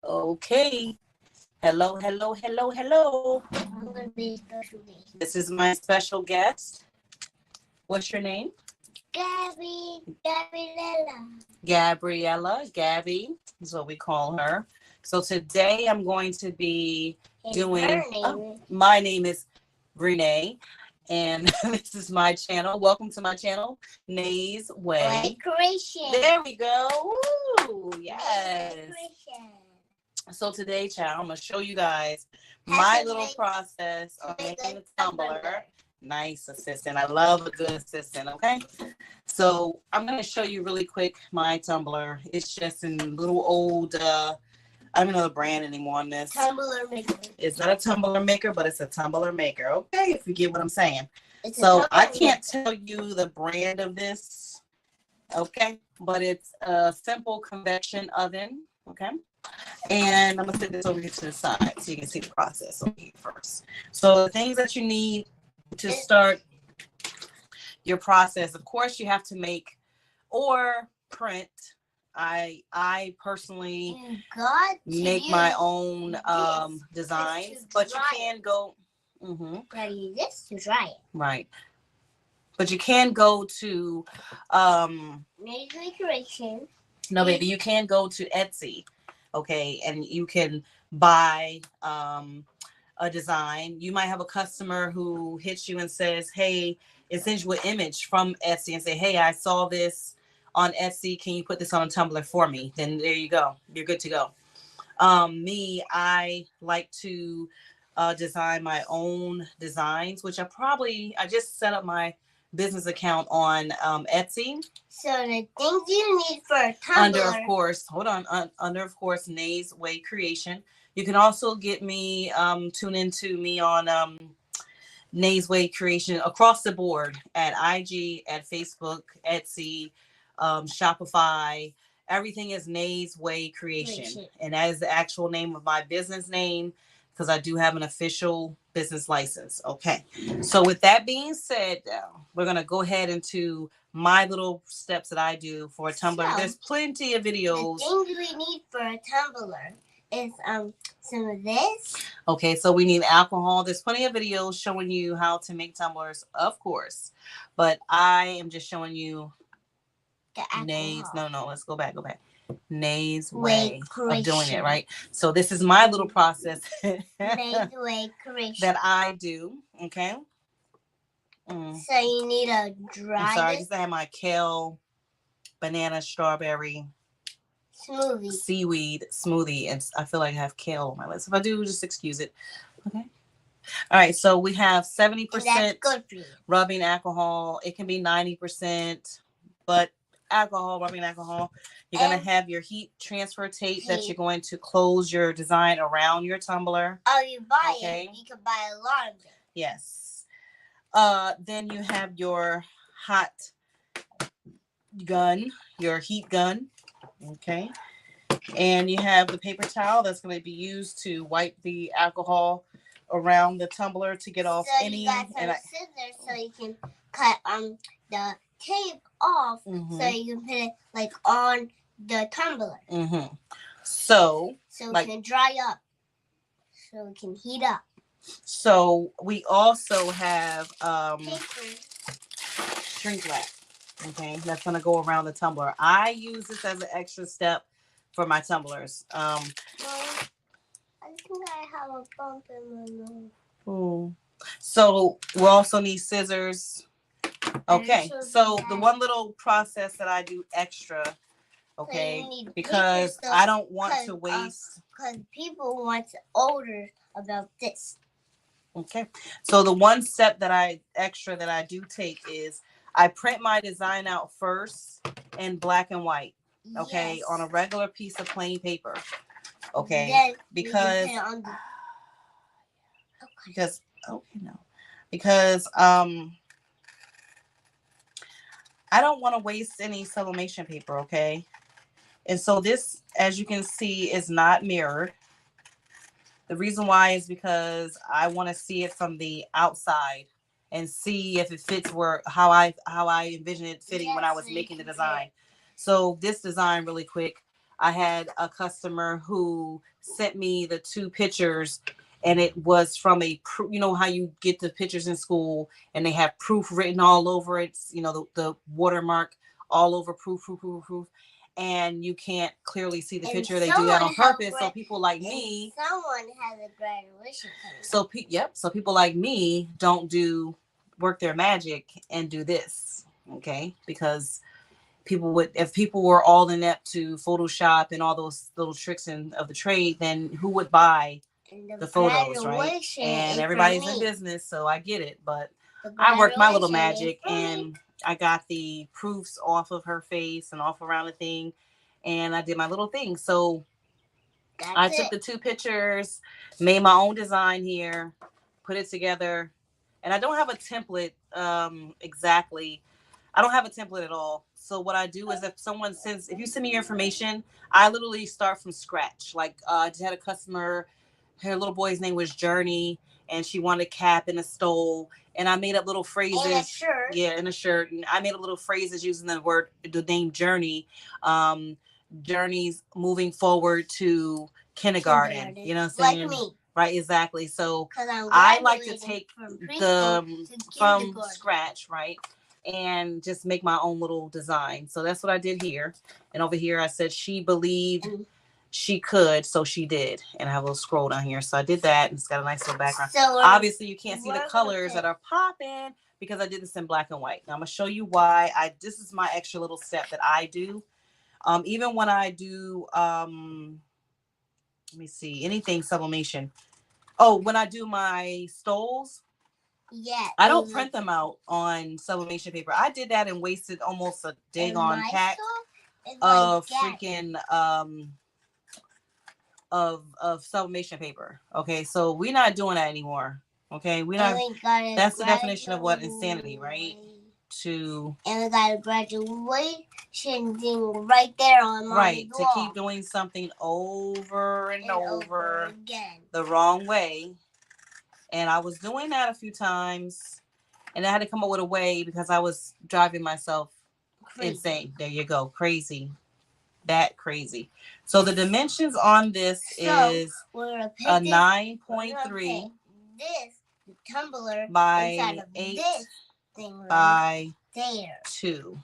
Okay. Hello, hello, hello, hello. I'm gonna be a special guest. This is my special guest. What's your name? Gabriella. Gabriella. Gabby is what we call her. So today I'm going to be doing. My name is Renee, and this is my channel. Welcome to my channel, Nay's Way. Creation. There we go. Woo! Yes. So today, child, I'm gonna show you guys my little process of making a tumbler. Nice assistant. I love a good assistant. Okay. So I'm gonna show you really quick my tumbler. It's just in little old. I don't know the brand anymore on this. Tumbler maker. It's not a tumbler maker, but it's a tumbler maker. Okay, if you get what I'm saying. So I can't tell you the brand of this. Okay, but it's a simple convection oven. Okay. And I'm going to set this over here to the side so you can see the process over here first. So the things that you need to start your process, of course, you have to make or print. I personally make my own designs, but you can go. Gotta use this to dry it. Right. But you can go to Decoration. No, baby, you can go to Etsy. Okay, and you can buy a design. You might have a customer who hits you and says, hey, it sends you an image from Etsy and say, hey, I saw this on Etsy. Can you put this on a tumbler for me? Then there you go. You're good to go. I like to design my own designs, which I just set up my business account on Etsy. So the things you need for a tumbler. Under of course, Nay's Way Creation. You can also get me, tune into me on Nay's Way Creation across the board at IG, at Facebook, Etsy, Shopify. Everything is Nay's Way Creation. And that is the actual name of my business name, because I do have an official business license. Okay. So with that being said, we're going to go ahead into my little steps that I do for a tumbler. So, there's plenty of videos. The things we need for a tumbler is some of this. Okay. So we need alcohol. There's plenty of videos showing you how to make tumblers, of course. But I am just showing you Nay's. No, let's go back. Nay's way of doing it, right? So this is my little process Nay's Way Creation that I do. Okay. So you need a dry. I'm sorry, just I have my kale, banana, strawberry, smoothie, seaweed smoothie, and I feel like I have kale on my list. If I do, just excuse it. Okay. All right. So we have 70% rubbing alcohol. It can be 90%, but rubbing alcohol. You're going to have your heat transfer tape that you're going to close your design around your tumbler. Oh, you buy it. You can buy a lot of it. Yes. Then you have your hot gun, your heat gun. Okay. And you have the paper towel that's going to be used to wipe the alcohol around the tumbler to get off any. You got some scissors so you can cut the tape off, so you can put it like on the tumbler. So it can dry up, so it can heat up. So we also have shrink wrap. Okay, that's gonna go around the tumbler. I use this as an extra step for my tumblers. I think I have a bump in my nose. Oh. So we also need scissors. Okay, so the one little process that I do extra, okay, because I don't want to waste. Because people want to order about this. Okay, so the one step that I do take is I print my design out first in black and white. Okay, on a regular piece of plain paper. Okay, because I don't want to waste any sublimation paper, okay? And so this, as you can see, is not mirrored. The reason why is because I want to see it from the outside and see if it fits how I envision it fitting when I was making the design. So this design, really quick, I had a customer who sent me the 2 pictures, and it was from you know how you get the pictures in school and they have proof written all over it, you know, the watermark all over proof, and you can't clearly see the picture. They do that on purpose. So people like me, someone has a graduation coming. So people like me don't work their magic and do this, okay? Because if people were all inept to Photoshop and all those little tricks of the trade, then who would buy the photos, right? And everybody's in business, so I get it. But I worked my little magic, and I got the proofs off of her face and off around the thing, and I did my little thing. So I took the 2 pictures, made my own design here, put it together, and I don't have a template exactly. I don't have a template at all. So what I do is if you send me your information, I literally start from scratch. Like I just had a customer, her little boy's name was Journey, and she wanted a cap and a stole, and I made up little phrases. And a shirt. Yeah, and a shirt. And I made up little phrases using the name Journey. Journeys moving forward to kindergarten. You know what I'm saying? Like me. Right, exactly. So I like to take from scratch, right? And just make my own little design. So that's what I did here. And over here I said she believed she could, so she did. And I have a little scroll down here. So I did that, and it's got a nice little background. So obviously you can't see the colors that are popping because I did this in black and white. Now I'm gonna show you why this is my extra little step that I do. Even when I do let me see, anything sublimation. Oh, when I do my stoles, I don't print them out on sublimation paper. I did that and wasted almost a daggone pack of freaking of sublimation paper. Okay, so we're not doing that anymore. Okay, we not. That's the definition of what insanity, right? And we got a graduation thing right there on my to keep doing something over and over again the wrong way. And I was doing that a few times, and I had to come up with a way because I was driving myself insane. There you go. Crazy. That crazy. So the dimensions on this is a 9.3 this tumbler by 8 by there 2.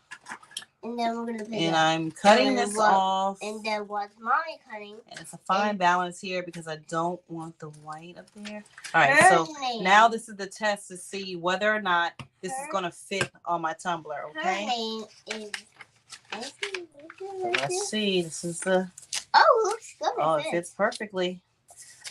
And then we're gonna and I'm cutting this off. And then what's my cutting? And it's a fine balance here because I don't want the white up there. All right, so now this is the test to see whether or not this is going to fit on my tumbler, okay? Her name is... Let's see. This is the... Oh, it looks good. Oh, it fits perfectly.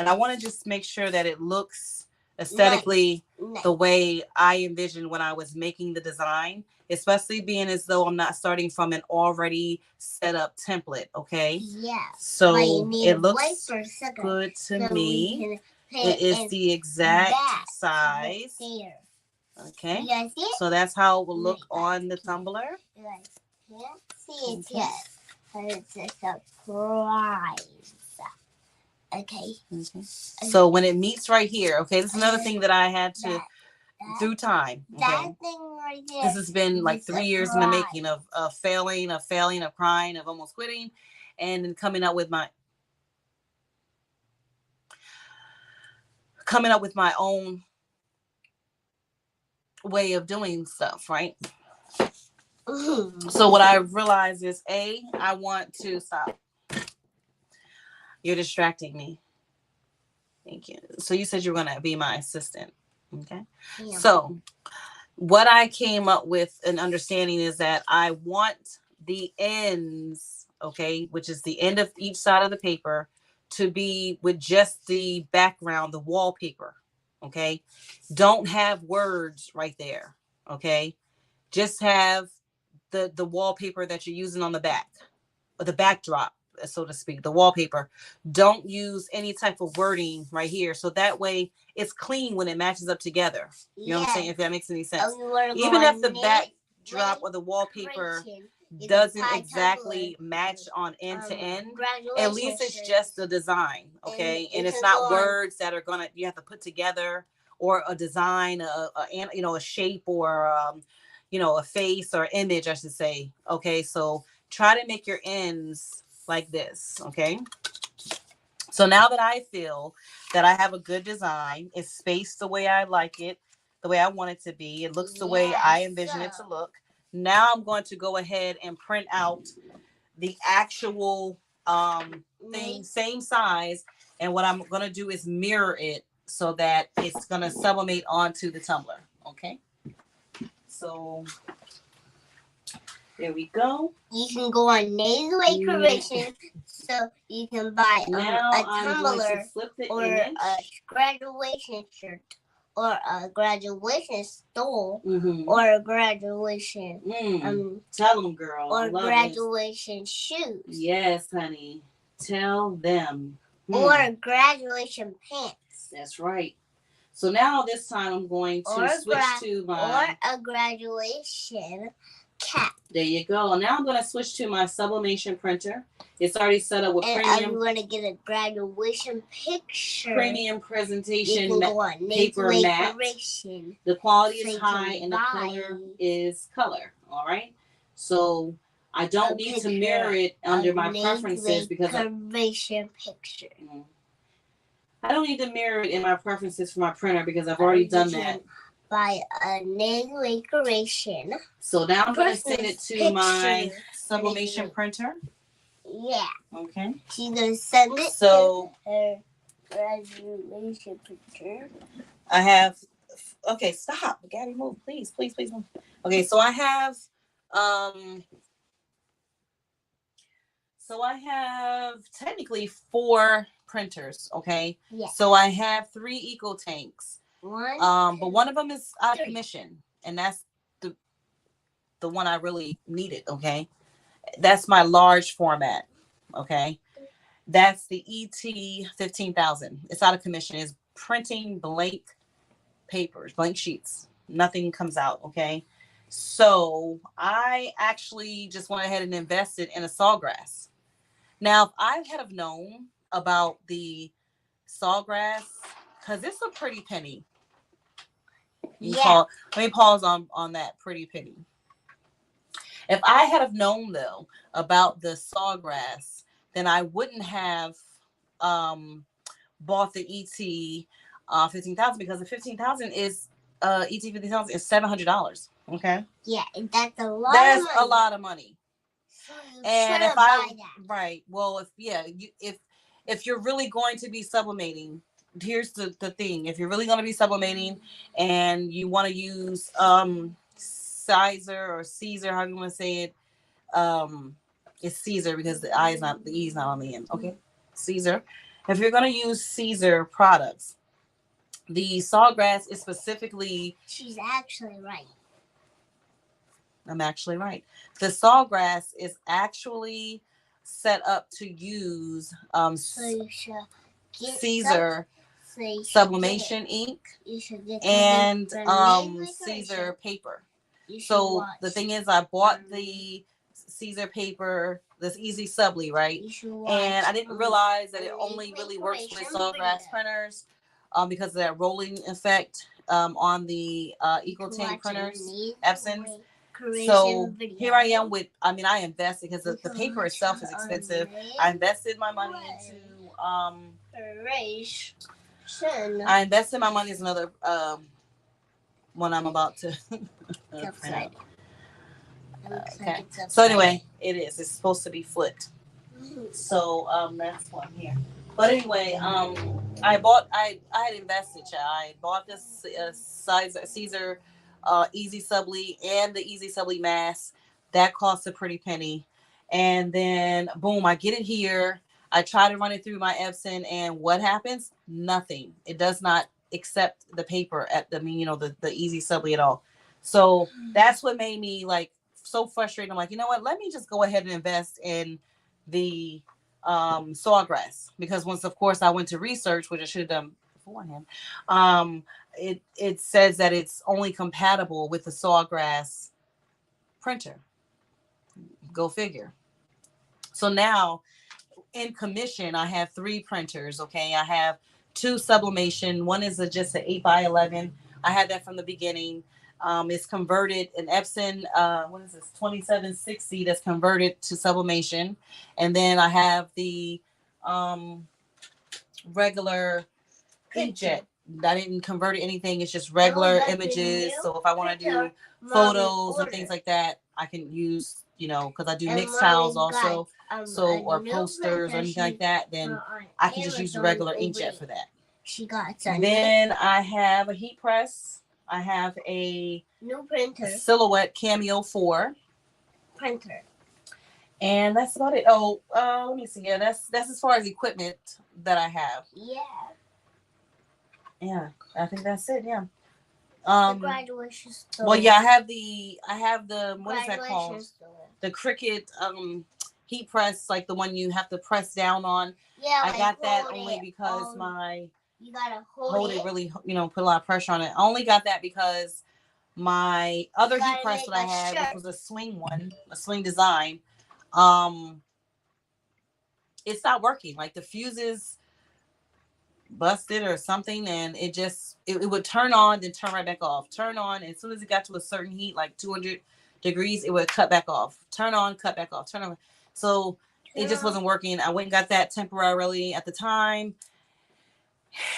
And I want to just make sure that it looks aesthetically the way I envisioned when I was making the design. Especially being as though I'm not starting from an already set up template, okay? Yeah. So it looks good to me. It is the exact size. Okay. You guys see it? So that's how it will look on the tumbler. You guys can't see it yet, but it's a surprise. Okay. So when it meets right here, okay, this is another thing that I had to through time. Okay? That thing right there. This has been like 3 years in the making of failing, of crying, of almost quitting, and then coming up with my own way of doing stuff, right? So what I realized is, I want to stop. You're distracting me. Thank you. So you said you were going to be my assistant. Okay. Yeah. So what I came up with an understanding is that I want the ends, okay, which is the end of each side of the paper, to be with just the background, the wallpaper. Okay. Don't have words right there. Okay. Just have the wallpaper that you're using on the back, or the backdrop, so to speak, the wallpaper. Don't use any type of wording right here. So that way it's clean when it matches up together. You know what I'm saying? If that makes any sense. Even if the backdrop or the wallpaper doesn't exactly match on end to end, at least it's just the design. Okay. And it's not words that are you have to put together, or a design, a shape, or, a face or image, I should say. Okay. So try to make your ends like this. Okay. So now that I feel that I have a good design, it's spaced the way I like it, the way I want it to be, it looks the way I envision it to look. Now I'm going to go ahead and print out the actual thing, same size. And what I'm going to do is mirror it so that it's going to sublimate onto the tumbler. Okay. So there we go. You can go on nasal decoration, so you can buy a tumbler or a graduation shirt or a graduation stole or a graduation tell them, girl, or graduation shoes. Yes, honey, tell them. Or graduation pants. That's right. So now this time I'm going to switch to my or a graduation cap. There you go. Now I'm going to switch to my sublimation printer. It's already set up with premium. I'm going to get a graduation picture. Premium presentation paper matte. The quality is high and the color is color. All right. So I don't need to mirror it under my preferences because graduation picture. I don't need to mirror it in my preferences for my printer because I've already done that. By a nasal decoration. So now I'm going to send it to my sublimation printer. Yeah. Okay. She's going to send it to her graduation picture. I have, okay, stop. Gabby, move, please, please, please move. Okay, so I have, technically 4 printers, okay? Yeah. So I have 3 eco tanks. But one of them is out of 3. commission, and that's the one I really needed. Okay, that's my large format. Okay, that's the ET 15,000. It's out of commission. It's printing blank papers, blank sheets. Nothing comes out. Okay, so I actually just went ahead and invested in a sawgrass. Now, if I had have known about the sawgrass, because it's a pretty penny. Let me pause on that pretty penny. If I had have known though about the sawgrass, then I wouldn't have bought the ET 15,000 because the 15,000 is ET 15,000 is $700. Okay. Yeah, and that's a lot. That's a lot of money. So and if I right, well, if you're really going to be sublimating. Here's the thing. If you're really going to be sublimating and you want to use Caesar or Caesar, how you want to say it, it's Caesar because the E is not on the end. Okay, Caesar. If you're going to use Caesar products, the sawgrass is specifically. She's actually right. I'm actually right. The sawgrass is actually set up to use Caesar sublimation ink and Caesar paper. So the thing is, I bought the Caesar paper, this easy subly, right? And I didn't realize that it only really works with sawgrass printers because of that rolling effect on the EcoTank printers, Epsons. So here I am with, I invested because the paper itself is expensive. I invested my money into I invested my money as another one I'm about to print out. Okay. So anyway, it's supposed to be flipped. So that's one here. But anyway, I had invested, child. I bought this Caesar Easy Subly and the Easy Subly mask. That cost a pretty penny. And then boom, I get it here. I try to run it through my Epson, and what happens? Nothing. It does not accept the paper at the Easy Subly at all. So that's what made me like so frustrated. I'm like, you know what? Let me just go ahead and invest in the sawgrass, because once, of course, I went to research, which I should have done beforehand. It says that it's only compatible with the sawgrass printer. Go figure. So now, in commission, I have 3 printers. Okay, I have 2 sublimation. One is just an 8x11. I had that from the beginning. It's converted in Epson. What is this? 2760. That's converted to sublimation, and then I have the regular inkjet. I didn't convert anything. It's just regular images. So if I want to do photos and things like that, I can use, because I do mixed tiles also. So, or posters or anything like that, then I can just use the regular inkjet for that. She got Then I have a heat press. I have a new printer. Silhouette Cameo 4 printer. And that's about it. Oh, let me see. Yeah, that's as far as equipment that I have. Yeah, I think that's it. Yeah. The graduation store. Well, yeah, I have the what is that called? The Cricut heat press, like the one you have to press down on. Yeah, I got that only because you gotta hold it really, put a lot of pressure on it. I only got that because my other heat press that I had, which was a swing one, a swing design, it stopped working. Like the fuses busted or something, and it would turn on, then turn right back off. Turn on, and as soon as it got to a certain heat, like 200 degrees, it would cut back off. Turn on, cut back off. Turn on. So it just wasn't working. I went and got that temporarily at the time,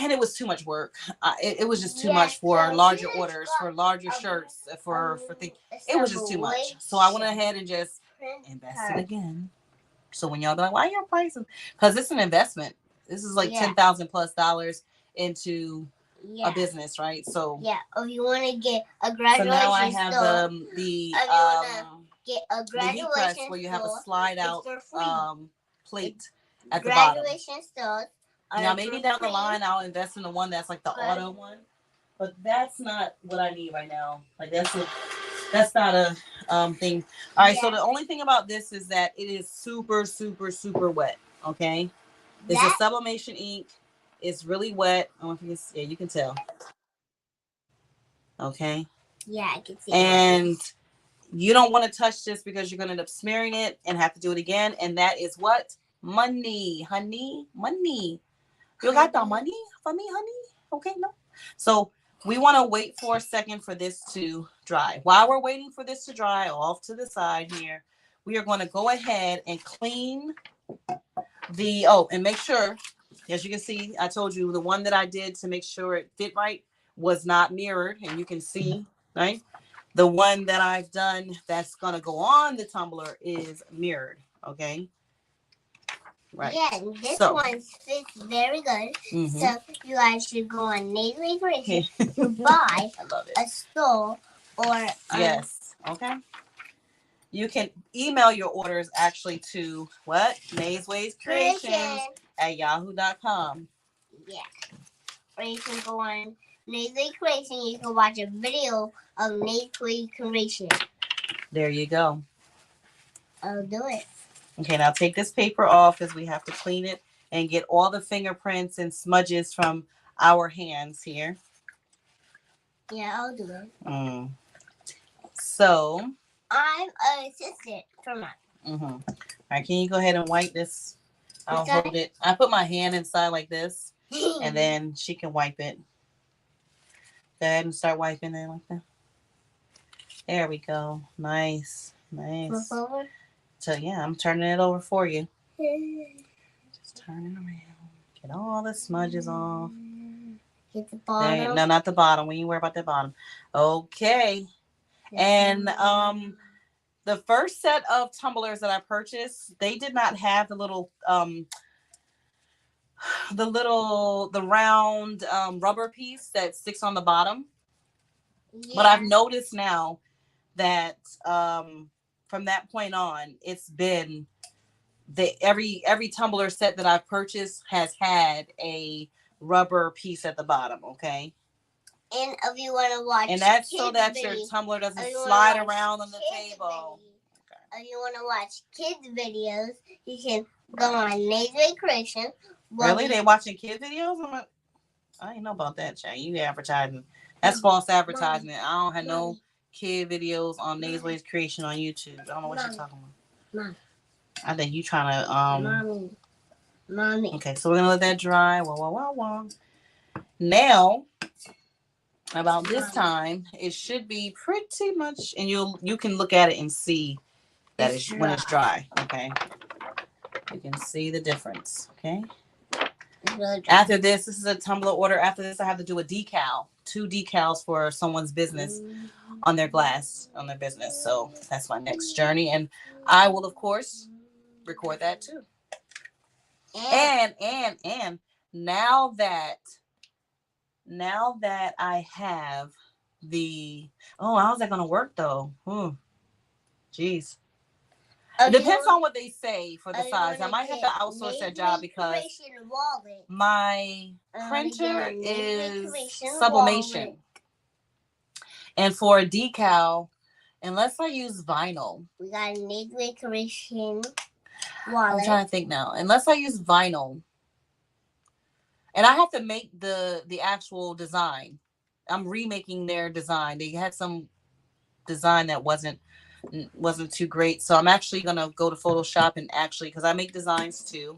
and it was too much work. It was just too much for larger orders, for larger shirts, for things. It was just too much. So I went ahead and just invested again. So when y'all be like, why are your prices? Because it's an investment. This is like $10,000+ into a business, right? So if you want to get a graduation. So now I have get a graduation the press where you have a slide out plate at the graduation bottom. Store. Now maybe down the line I'll invest in the one that's like the auto one, but that's not what I need right now. Like that's not a thing. All right, so the only thing about this is that it is super, super, super wet. Okay. It's a sublimation ink. It's really wet. I don't know if you can tell. Okay. Yeah, I can see. And you don't want to touch this because you're going to end up smearing it and have to do it again. And that is what? Money, honey, money. You got the money for me, honey? Okay, no. So we want to wait for a second for this to dry. While we're waiting for this to dry off to the side here, we are going to go ahead and clean and make sure, as you can see, I told you the one that I did to make sure it fit right was not mirrored, and you can see, right? The one that I've done that's going to go on the tumbler is mirrored, okay? Right. Yeah, this one fits very good. Mm-hmm. So you guys should go on Nasally Creation to buy a stole or yes, okay. You can email your orders actually to what? Naysways Creations at yahoo.com. Yeah. Or you can go on Nasally Creation. You can watch a video of Nasally Creation. There you go. I'll do it. Okay, now take this paper off because we have to clean it and get all the fingerprints and smudges from our hands here. Yeah, I'll do it. So I'm an assistant for mine. All right, can you go ahead and wipe this? I'll hold it. I put my hand inside like this, and then she can wipe it. Go ahead and start wiping it like that. There we go. Nice. Flip over? So yeah, I'm turning it over for you. Just turn it around. Get all the smudges off. Get the bottom. No, not the bottom. We ain't worry about the bottom. Okay. And the first set of tumblers that I purchased, they did not have the round rubber piece that sticks on the bottom. Yeah. But I've noticed now that from that point on, it's been every tumbler set that I've purchased has had a rubber piece at the bottom. Okay. And if you want to watch, and that's so that your tumbler doesn't slide around on the table. Okay. If you want to watch kids videos, you can go on Nasally Creation. Really, they watching kid videos? I didn't know about that, Chay. You advertising? That's false advertisement. I don't have no kid videos on Nasally Creation on YouTube. I don't know what you're talking about. I think you trying to Mommy. Okay, so we're gonna let that dry. Wow. Now About this time, it should be pretty much, and you can look at it and see that it's when it's dry. Okay, you can see the difference. Okay. Really after this is a tumbler order. After this, I have to do a decal, 2 decals for someone's business on their glass on their business. So that's my next journey, and I will of course record that too. And now that I have the how's that gonna work though? Jeez. It depends on what they say for the size. I might have to outsource that job because my printer is sublimation. And for a decal, unless I use vinyl. We got a native decoration wallet. I'm trying to think now. Unless I use vinyl. And I have to make the actual design. I'm remaking their design. They had some design that wasn't too great. So I'm actually going to go to Photoshop and actually, because I make designs too,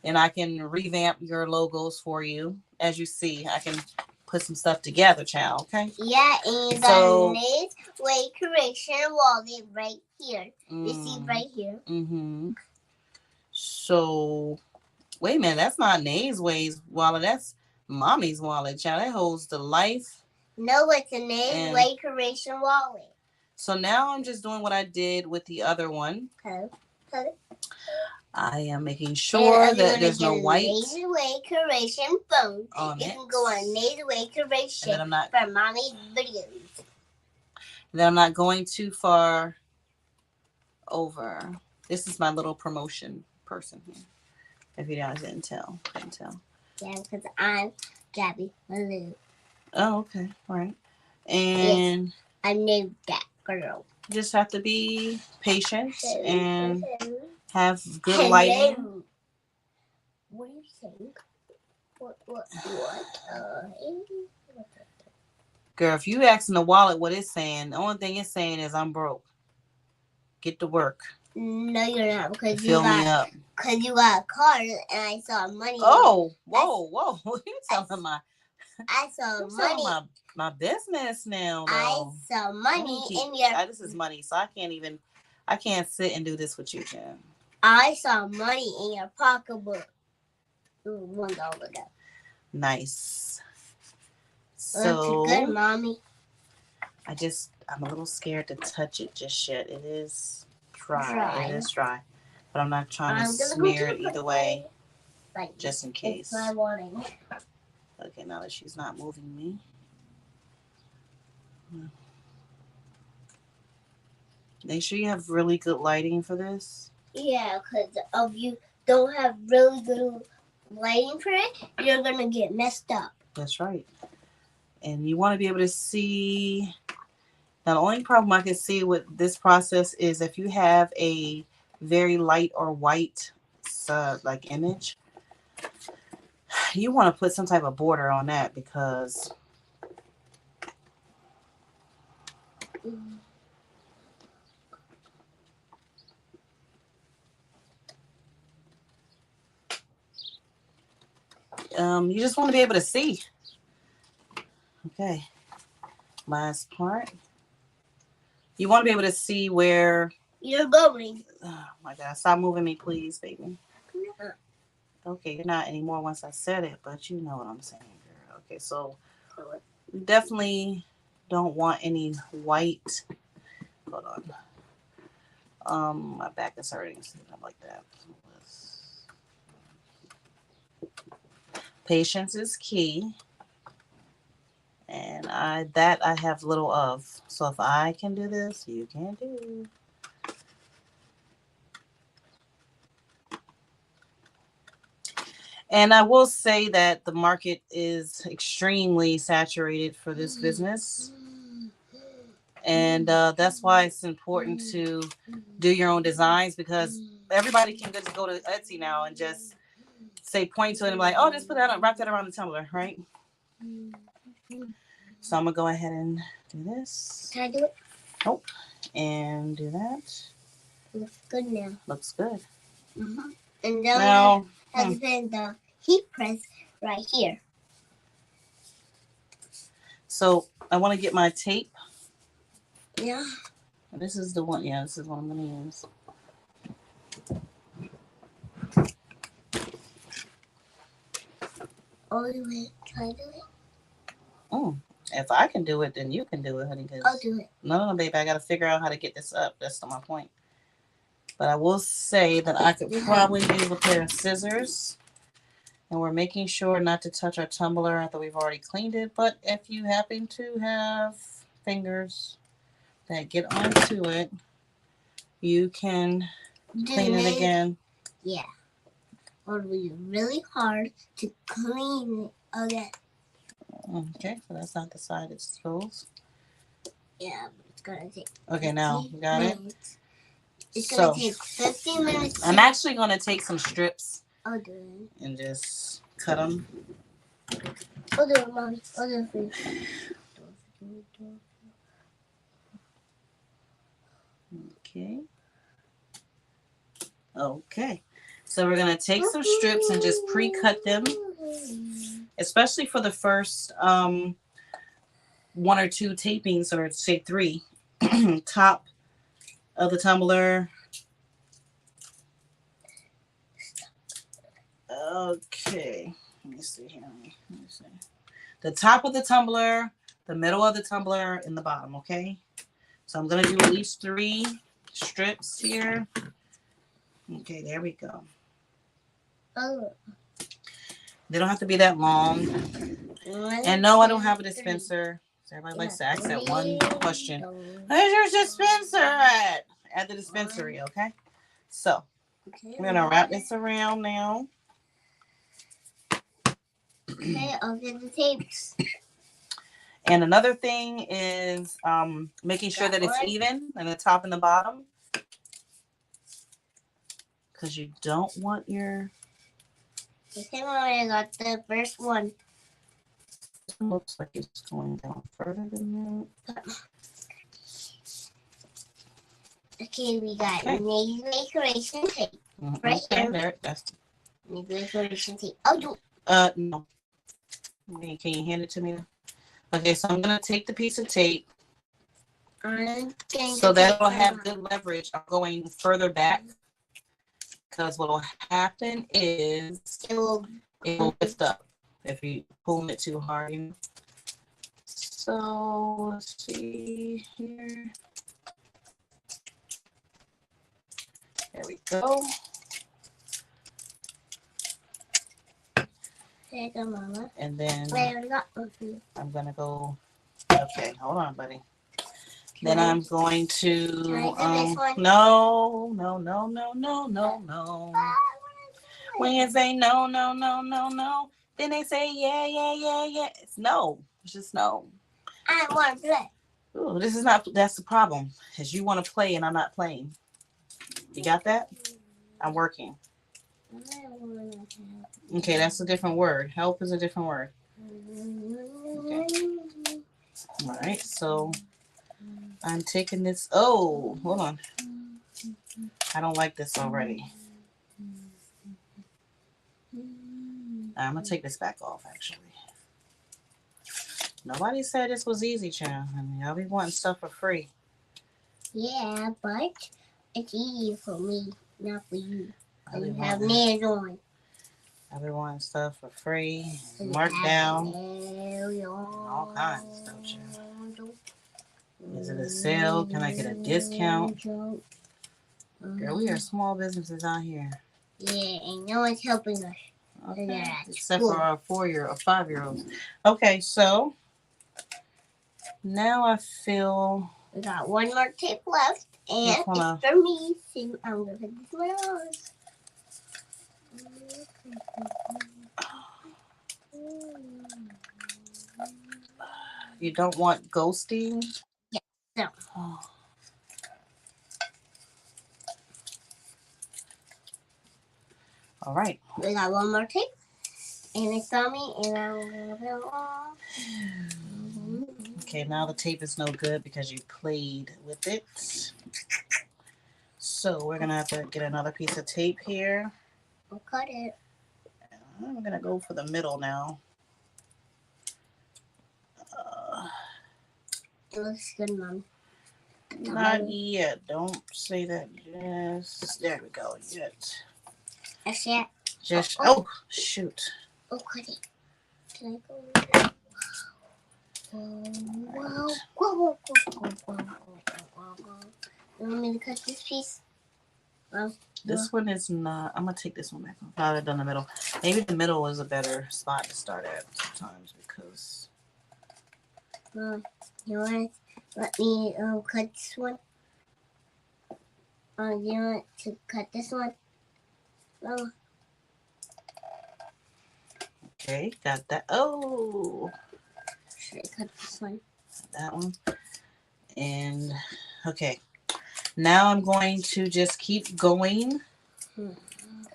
and I can revamp your logos for you. As you see, I can put some stuff together, child. Okay? Yeah, and the next way correction wallet right here. You see right here. Mm-hmm. So, wait a minute. That's not Nae's Way's wallet. That's Mommy's wallet, child. That holds the life. No, it's a Nae's Way correction wallet. So now I'm just doing what I did with the other one. Okay. I am making sure that there's no white. Nae's Way correction phone. You can go on Nae's Way correction for Mommy's videos. Then I'm not going too far over. This is my little promotion person here. If you guys couldn't tell. Yeah, because I'm Gabby Malou. Oh, okay. All right. And yes, I knew that girl. Just have to be patient and have good lighting. What do you think? What? Girl, if you asking the wallet what it's saying, the only thing it's saying is I'm broke. Get to work. No, you're not, because you got a card and I saw money. Oh, whoa! You telling I saw money. My business now. Though. I saw money in your. This is money, so I can't sit and do this with you, Jen. I saw money in your pocketbook. $1 though. Nice. So good, Mommy. I'm a little scared to touch it just yet. It is dry. It is dry, but I'm not trying to smear it either way, just in case. It's my warning. Okay, now that she's not moving me. Make sure you have really good lighting for this. Yeah, because if you don't have really good lighting for it, you're going to get messed up. That's right. And you want to be able to see. Now, the only problem I can see with this process is if you have a very light or white image, you want to put some type of border on that because you just want to be able to see. Okay. Last part. You want to be able to see where you're going. Oh my God. Stop moving me, please, baby. Okay, you're not anymore once I said it, but you know what I'm saying, girl. Okay, so we definitely don't want any white. Hold on. My back is hurting. Something like that. Patience is key. And I have little of. So if I can do this, you can do. And I will say that the market is extremely saturated for this business. And that's why it's important to do your own designs, because everybody can just go to Etsy now and just point to it and be like, oh, just put that on, wrap that around the tumbler, right? So I'm going to go ahead and do this. Can I do it? Nope. And do that. Looks good now. Looks good. Mm-hmm. And now has been the heat press right here. So I want to get my tape. Yeah. This is the one. Yeah, this is what I'm going to use. Oh, wait. Try to do it. Oh, if I can do it, then you can do it, honey. I'll do it. No, baby. I got to figure out how to get this up. That's my point. But I will say that I could probably use a pair of scissors. And we're making sure not to touch our tumbler after we've already cleaned it. But if you happen to have fingers that get onto it, you can clean it again. Yeah. It'll be really hard to clean it again. Okay, so that's not the side it's supposed. Yeah, but it's gonna take. Okay, now you got minutes. It's gonna take 15 minutes. I'm actually gonna take some strips. I'll do it. And just cut them. I'll do it, Mommy. I'll do it for you. Okay. Okay. So we're gonna take some strips and just pre-cut them, especially for the first 1 or 2 tapings, or say 3. Top of the tumbler. Okay. Let me see here. Let me see. The top of the tumbler, the middle of the tumbler, and the bottom. Okay. So I'm gonna do at least 3 strips here. Okay, there we go. Oh. They don't have to be that long. And no, I don't have a dispenser. So everybody likes to ask that one question. Where's your dispenser at? At the dispensary, okay? So I'm gonna wrap this around now. Okay, I'll get the tapes. And another thing is making sure that it's even in the top and the bottom. Because you don't want your... Okay, I got the first one. It looks like it's going down further than that. Okay, we got nail decoration tape. Right here. There, that's... Nail decoration tape. Oh, do... No. Can you hand it to me? Okay, so I'm going to take the piece of tape. So that will have good leverage. I'm going further back. Because what will happen is it will lift up if you pull it too hard. So let's see here. There we go. There you go, Mama. And then I'm gonna go. Okay, hold on, buddy. Then I'm going to no. When you say no, then they say yeah. It's no. It's just no. I want to play. Ooh, this is not. That's the problem. Is you want to play and I'm not playing. You got that? I'm working. Okay, that's a different word. Help is a different word. Okay. All right, so I'm taking this. Oh, hold on. I don't like this already. I'm going to take this back off, actually. Nobody said this was easy, child. I mean, I'll be wanting stuff for free. Yeah, but it's easy for me, not for you. You have nails on. I'll be wanting stuff for free, marked down, all kinds of stuff, child. Is it a sale? Can I get a discount? Girl, we are small businesses out here. Yeah, and no one's helping us. Okay. Except for our 4-year or 5-year-olds. Okay, so now I feel we got one more tape left, and it's for me. So I'm gonna put this one on. You don't want ghosting? Yeah. No. Oh. All right. We got one more tape, and it's on me, and I'm gonna put it on. Okay, now the tape is no good because you played with it. So we're gonna have to get another piece of tape here. I'll cut it. I'm gonna go for the middle now. It looks good, Mom. Not yet. Don't say that. Just there we go. Yet. That's it. Just oh shoot. Oh, cut it. Can I go? Whoa. You want me to cut this piece? This one is not. I'm gonna take this one back. I'll have done the middle. Maybe the middle is a better spot to start at sometimes because. You want to let me cut this one? You want to cut this one? Okay, got that. Oh. Should I cut this one? That one. And okay. Now I'm going to just keep going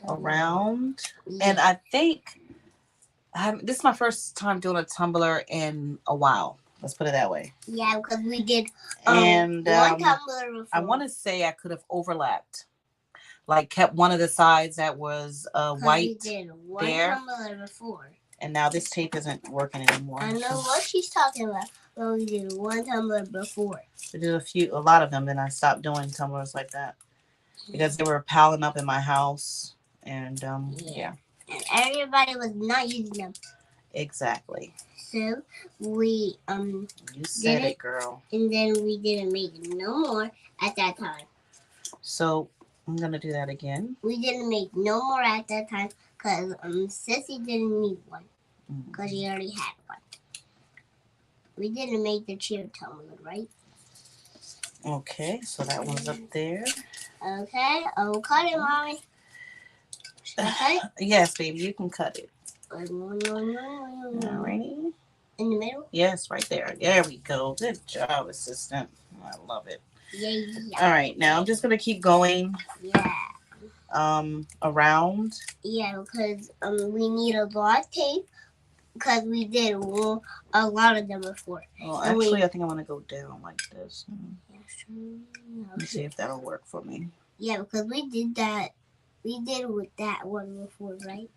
around. Yeah. And I think this is my first time doing a tumbler in a while. Let's put it that way. Yeah, because we did one tumbler before. I want to say I could have overlapped. Like kept one of the sides that was white we did one there. Tumbler before. And now this tape isn't working anymore. I know what she's talking about. But we did one tumbler before. We did a lot of them. Then I stopped doing tumblers like that because they were piling up in my house. And yeah. And everybody was not using them. Exactly. So we You said it, girl. And then we didn't make no more at that time. So I'm gonna do that again. We didn't make no more at that time because Sissy didn't need one because she already had one. We didn't make the cheer tumbler, right? Okay, so that one's up there. Okay, I'll cut it, Mommy. Should I cut it? Yes, baby, you can cut it. Alrighty. In the middle? Yes, right there. There we go. Good job, assistant. I love it. Yeah. All right, now I'm just gonna keep going. Yeah. Around. Yeah, because we need a lot of tape because we did a lot of them before. Oh, actually, I think I want to go down like this. Let me see if that'll work for me. Yeah, because we did that. We did with that one before, right?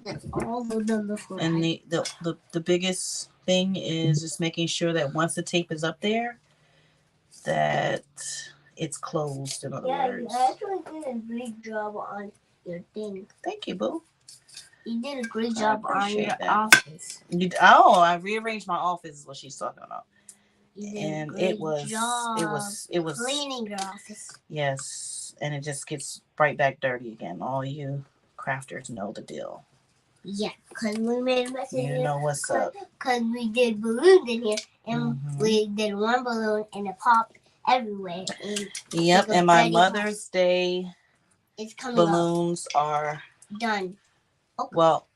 That's all of them before. And the biggest thing is just making sure that once the tape is up there, that it's closed. In other words. You actually did a great job on your thing. Thank you, boo. You did a great job on your office. I rearranged my office is what she's talking about. And it was cleaning your office. Yes, and it just gets right back dirty again. All you crafters know the deal. Yeah, because we made a mess in here. You know what's up. Because we did balloons in here, and we did one balloon, and it popped everywhere. Yep, and my Mother's Day balloons are done. Okay. Well,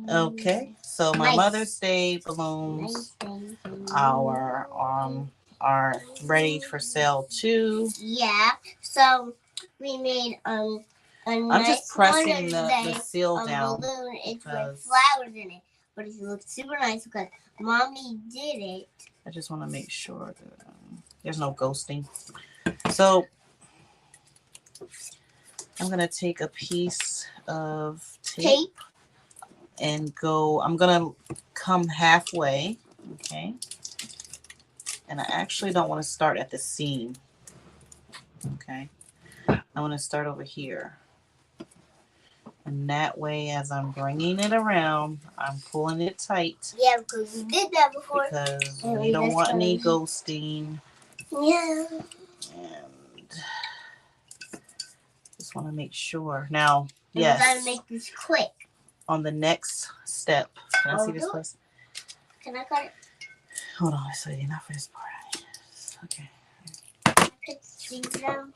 okay. So my Mother's Day balloons are ready for sale too. Yeah. So we made I'm just pressing the seal down. Balloon. It's with flowers in it, but it looks super nice because Mommy did it. I just want to make sure that there's no ghosting. So I'm gonna take a piece of tape and I'm gonna come halfway, okay? And I actually don't want to start at the seam, okay? I want to start over here. And that way, as I'm bringing it around, I'm pulling it tight. Yeah, because we did that before. Because we don't want any ghosting. Yeah. And just want to make sure. Now, We gotta make this quick. On the next step. Can I see this place? Can I cut it? Hold on, sweetie. Not for this part. Okay. Put things down.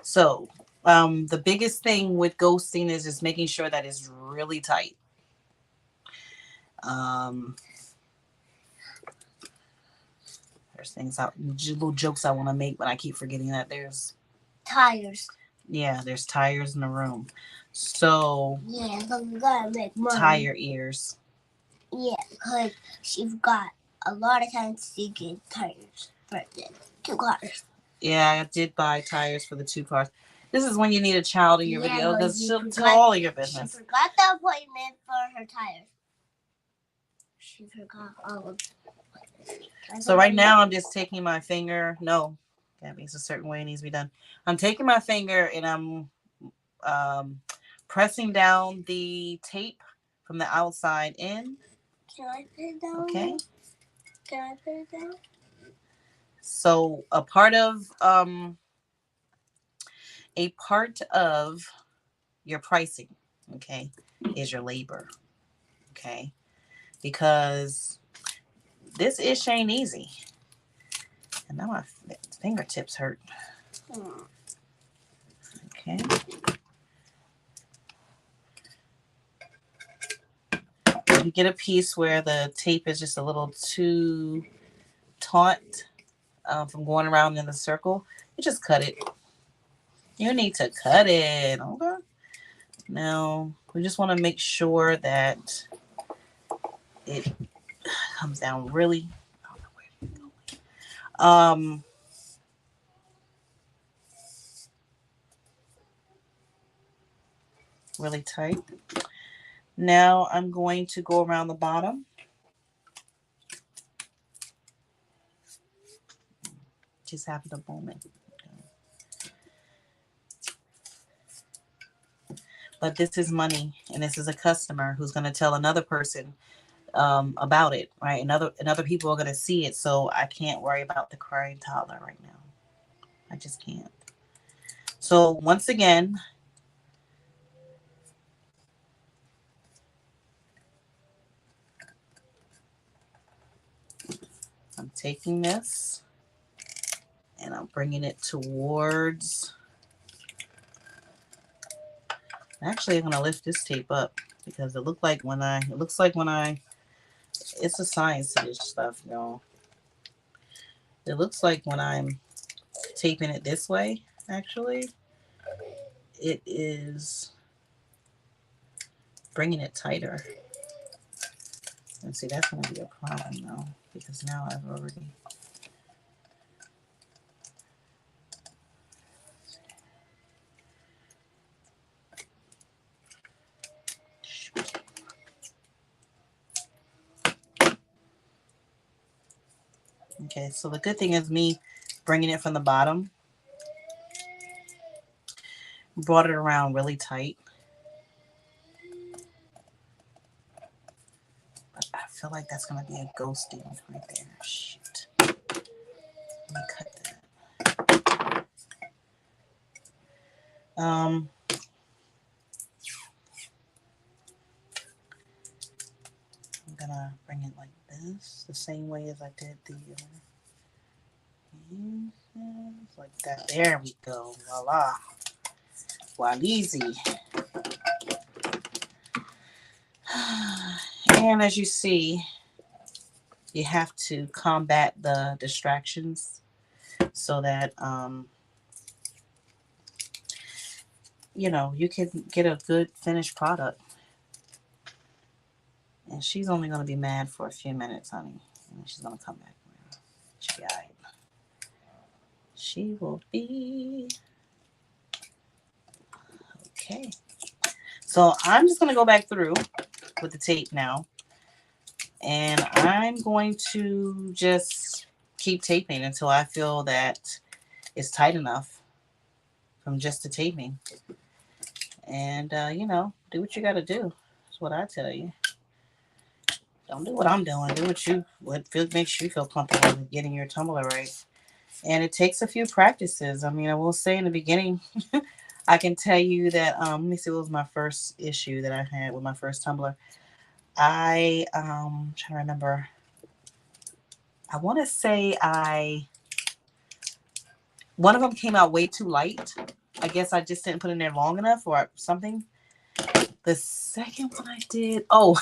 So, the biggest thing with ghosting is just making sure that it's really tight. There's little jokes I want to make, but I keep forgetting that there's tires. Yeah, there's tires in the room. So yeah, but we gotta make money. Tire ears. Yeah, because she's got a lot of times to get tires for the 2 cars. Yeah, I did buy tires for the 2 cars. This is when you need a child in your video because she'll tell all of your business. She forgot the appointment for her tires. she forgot all of So right now I'm just taking my finger. No, that means a certain way it needs to be done. I'm taking my finger and I'm pressing down the tape from the outside in. Can I put it down? Okay. Can I put it down? So a part of your pricing, okay, is your labor, okay, because this ish ain't easy. And now my fingertips hurt. Okay. You get a piece where the tape is just a little too taut from going around in the circle. You just cut it. You need to cut it. Okay. Now we just want to make sure that it comes down really. Really tight. Now I'm going to go around the bottom. Just having a moment. But this is money, and this is a customer who's going to tell another person about it, right? And other people are going to see it, so I can't worry about the crying toddler right now. I just can't. So once again, I'm taking this and I'm bringing it towards. Actually, I'm gonna lift this tape up because it looks like when I. It's a science to this stuff, y'all. It looks like when I'm taping it this way, actually, it is bringing it tighter. And see, that's gonna be a problem though, because now I've already. Okay, so the good thing is me bringing it from the bottom, brought it around really tight. But I feel like that's going to be a ghosting right there. Shoot. Let me cut that. I'm going to bring it like this, the same way as I did the like that. There we go. Voila. Easy. And as you see, you have to combat the distractions so that you can get a good finished product. And she's only going to be mad for a few minutes, honey. And she's going to come back around. She'll be all right. She will be okay. So I'm just going to go back through with the tape now. And I'm going to just keep taping until I feel that it's tight enough from just the taping. And, do what you got to do. That's what I tell you. Don't do what I'm doing. Do what makes you feel comfortable with getting your tumbler right. And it takes a few practices. I mean, I will say in the beginning, I can tell you that, let me see, what was my first issue that I had with my first tumbler. I'm trying to remember. I want to say one of them came out way too light. I guess I just didn't put it in there long enough or something. The second one I did, I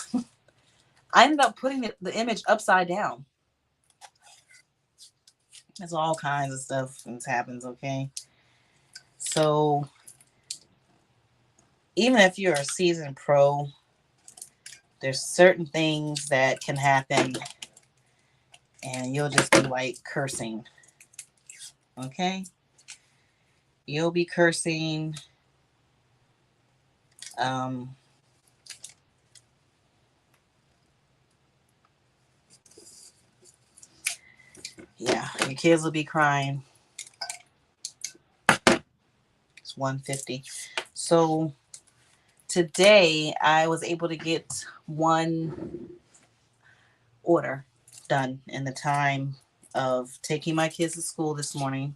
ended up putting the image upside down. There's all kinds of stuff that happens, okay? So even if you're a seasoned pro, there's certain things that can happen and you'll just be like cursing. Okay? You'll be cursing. Yeah, your kids will be crying. It's 150. So today I was able to get one order done in the time of taking my kids to school this morning.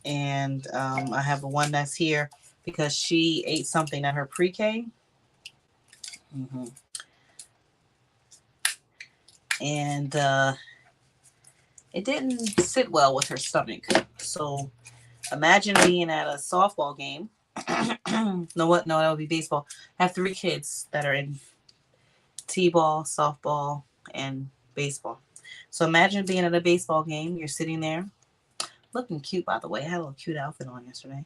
And I have the one that's here because she ate something at her pre-K. Mm-hmm. And it didn't sit well with her stomach. So imagine being at a softball game. No, what? No, that would be baseball. I have 3 kids that are in t-ball, softball, and baseball. So imagine being at a baseball game. You're sitting there, looking cute, by the way. I had a little cute outfit on yesterday.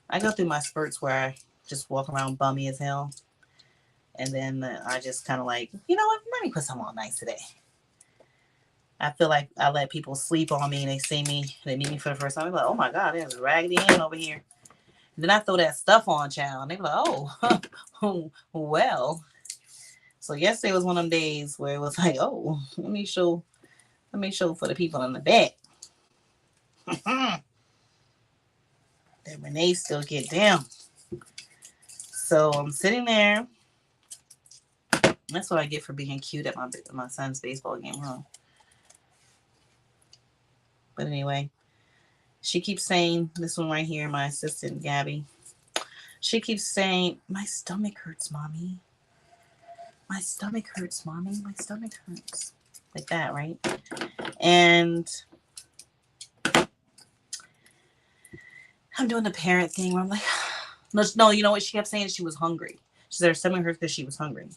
I go through my spurts where I just walk around bummy as hell. And then I just kind of like, you know what? Let me put something on nice today. I feel like I let people sleep on me and they see me, they meet me for the first time. They're like, oh my God, there's a Raggedy Ann over here. And then I throw that stuff on, child. And they're like, oh, well. So yesterday was one of them days where it was like, oh, let me show for the people in the back. That Renee still get down. So I'm sitting there. That's what I get for being cute at my son's baseball game, huh? But anyway, she keeps saying, this one right here, my assistant, Gabby. She keeps saying, my stomach hurts, Mommy. My stomach hurts, Mommy. My stomach hurts. Like that, right? And I'm doing the parent thing where I'm like, no, you know what? She kept saying she was hungry. She said her stomach hurt because she was hungry.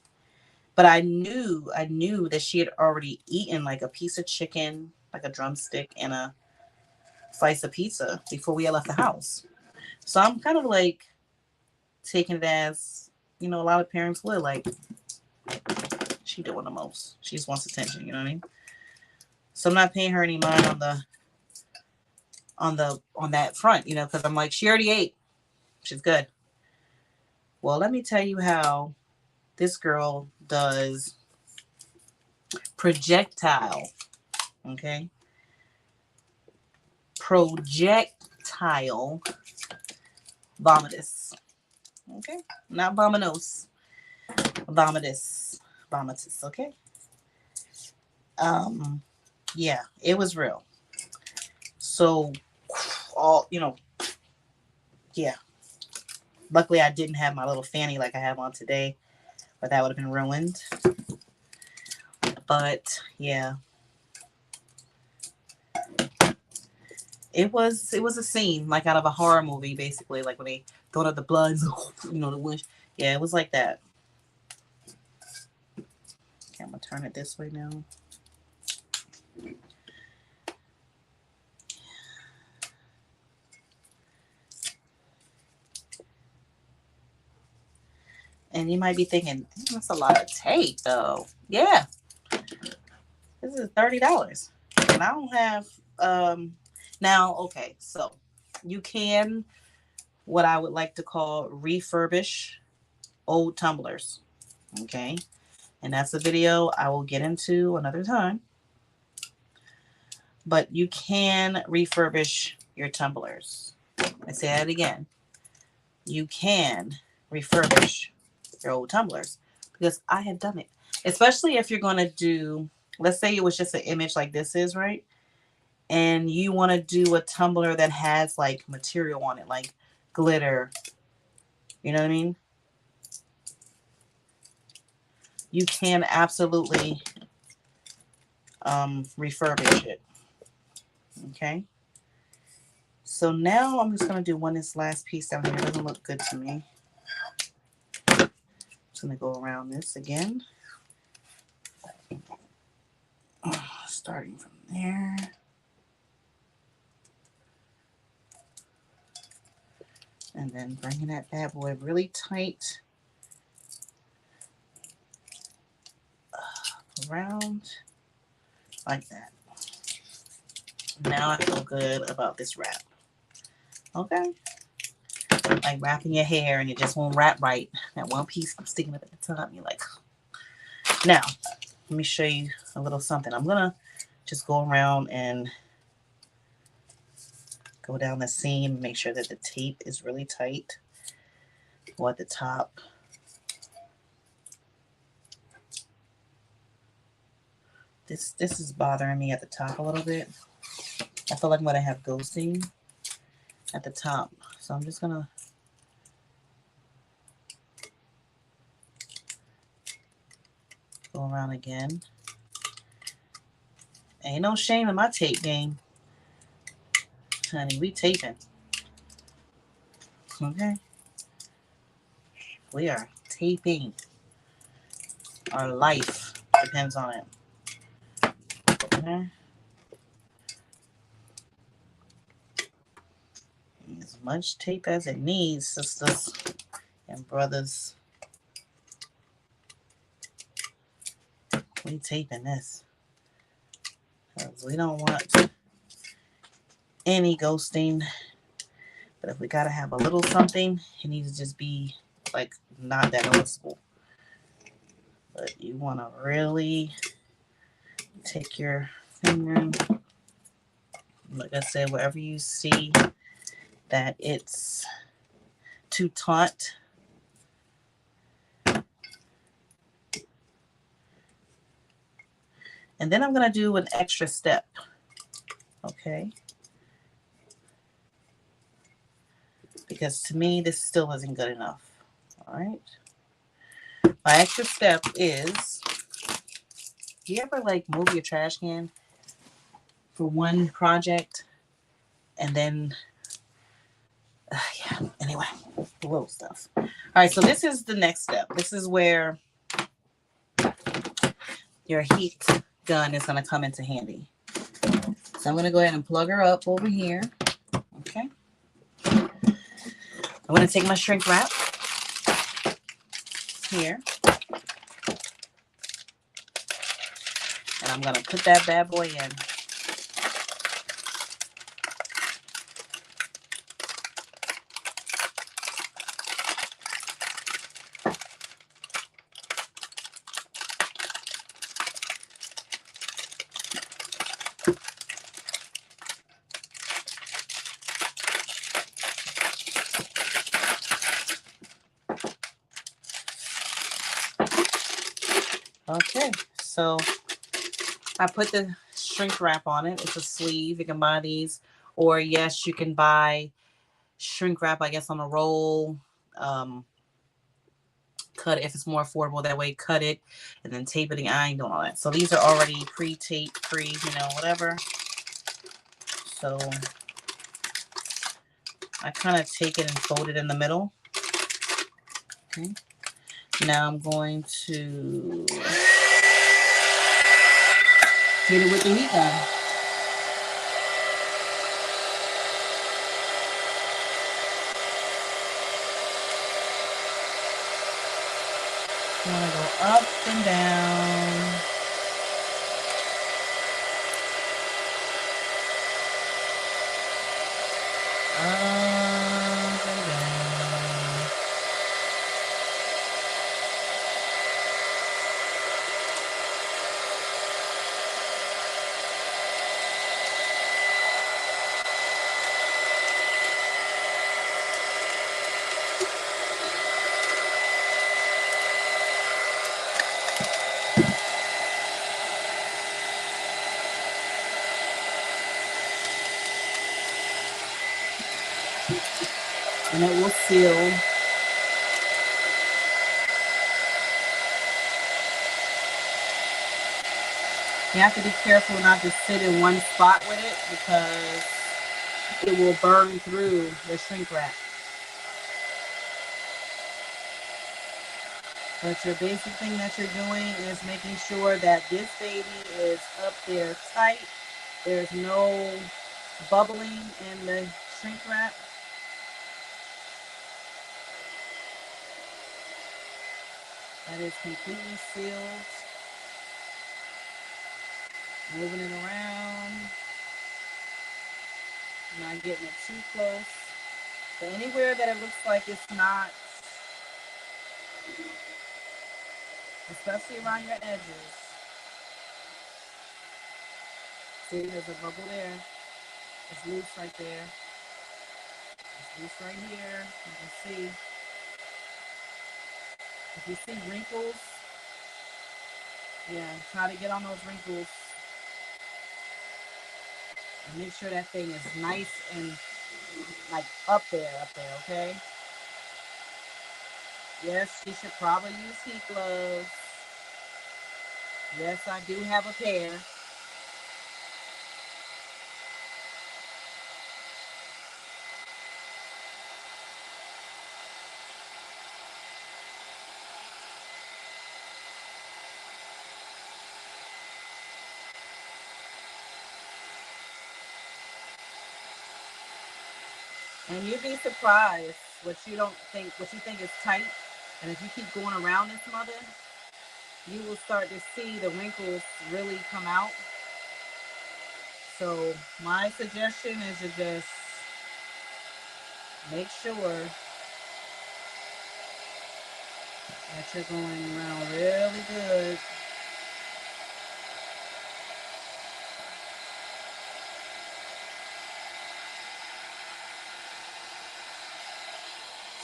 But I knew that she had already eaten like a piece of chicken, like a drumstick, and a slice of pizza before we had left the house. So I'm kind of like taking it as, you know, a lot of parents would, like, she doing the most. She just wants attention, you know what I mean? So I'm not paying her any mind on that front, you know, because I'm like, she already ate. She's good. Well, let me tell you how this girl does projectile. Okay? Projectile vomitus. Okay? Not vominos. Vomitus. Okay? Yeah, it was real. So yeah. Luckily I didn't have my little fanny like I have on today, but that would have been ruined. But yeah. It was a scene like out of a horror movie, basically, like when they throw out the blood, you know, the wish. Yeah, it was like that. Okay, I'm gonna turn it this way now. And you might be thinking, that's a lot of tape, though. Yeah, this is $30, and I don't have. Now, okay, so you can, what I would like to call, refurbish old tumblers. Okay, and that's a video I will get into another time. But you can refurbish your tumblers. I say that again. You can refurbish your old tumblers because I have done it. Especially if you're going to do, let's say it was just an image like this is, right? And you want to do a tumbler that has like material on it, like glitter. You know what I mean? You can absolutely refurbish it. Okay. So now I'm just going to do this last piece down here. It doesn't look good to me. Just going to go around this again. Starting from there. And then bringing that bad boy really tight around like that. Now I feel good about this wrap. Okay? Like wrapping your hair and it just won't wrap right. That one piece I'm sticking up at the top. You're like, now, let me show you a little something. I'm gonna just go around and go down the seam, make sure that the tape is really tight or at the top. This is bothering me at the top a little bit. I feel like I'm gonna have ghosting at the top. So I'm just gonna go around again. Ain't no shame in my tape game. Honey, we taping. Okay? We are taping. Our life depends on it. Okay? As much tape as it needs, sisters and brothers. We taping this. Because we don't want any ghosting. But if we gotta have a little something, it needs to just be like not that noticeable. But you want to really take your finger, like I said, wherever you see that it's too taut, and then I'm going to do an extra step. Okay, because to me this still isn't good enough. All right, my extra step is, do you ever like move your trash can for one project and then yeah, anyway, the little stuff. All right, so this is the next step. This is where your heat gun is going to come into handy. So I'm going to go ahead and plug her up over here. Okay. I'm going to take my shrink wrap here. And I'm going to put that bad boy in. Okay, so I put the shrink wrap on it. It's a sleeve. You can buy these. Or yes, you can buy shrink wrap, I guess, on a roll. Cut it if it's more affordable that way. Cut it and then tape it. I ain't doing all that. So these are already pre-taped, whatever. So I kind of take it and fold it in the middle. Okay. Now I'm going to hit it with the heat gun. I'm going to go up and down. Up and down. And it will seal. You have to be careful not to sit in one spot with it because it will burn through the shrink wrap. But your basic thing that you're doing is making sure that this baby is up there tight. There's no bubbling in the shrink wrap. That is completely sealed. Moving it around. Not getting it too close. So anywhere that it looks like it's not, especially around your edges, See, there's a bubble there. It's loose right there. It's loose right here. You can see. If you see wrinkles, yeah, try to get on those wrinkles. And make sure that thing is nice and like up there, okay? Yes, she should probably use heat gloves. Yes, I do have a pair. And you'd be surprised what you think is tight. And if you keep going around this mother, you will start to see the wrinkles really come out. So my suggestion is to just make sure that you're going around really good.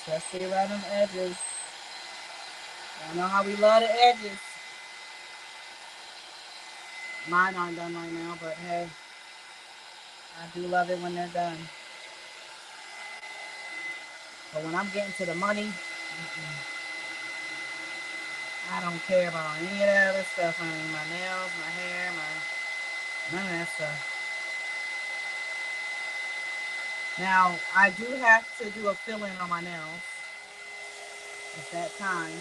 Especially around them edges. I know how we love the edges. Mine aren't done right now, but hey, I do love it when they're done. But when I'm getting to the money, I don't care about any of that other stuff. I mean, my nails, my hair, none of that stuff. Now, I do have to do a fill-in on my nails. It's that time.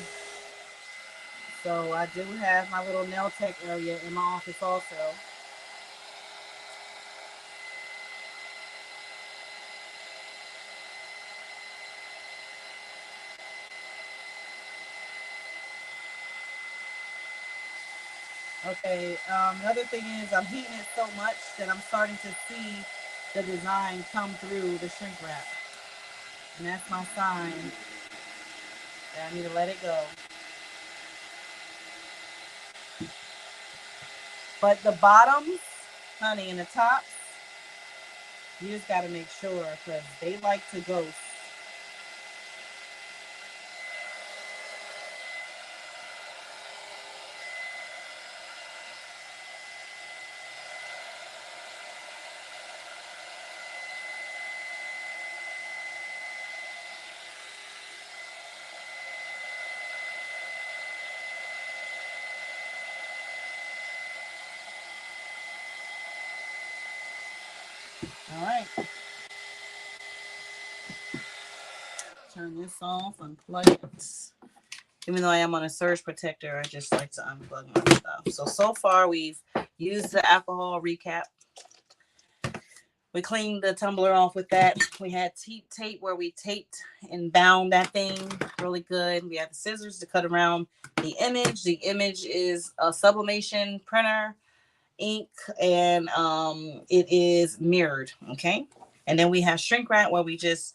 So I do have my little nail tech area in my office also. Okay, the other thing is I'm heating it so much that I'm starting to see the design come through the shrink wrap. And that's my sign that I need to let it go. But the bottoms, honey, and the tops, you just got to make sure because they like to ghost. All right. Turn this off, unplug it. Even though I am on a surge protector, I just like to unplug my stuff. So far we've used the alcohol recap. We cleaned the tumbler off with that. We had tape where we taped and bound that thing really good. We had the scissors to cut around the image. The image is a sublimation printer ink, and it is mirrored. Okay. And then we have shrink wrap where we just,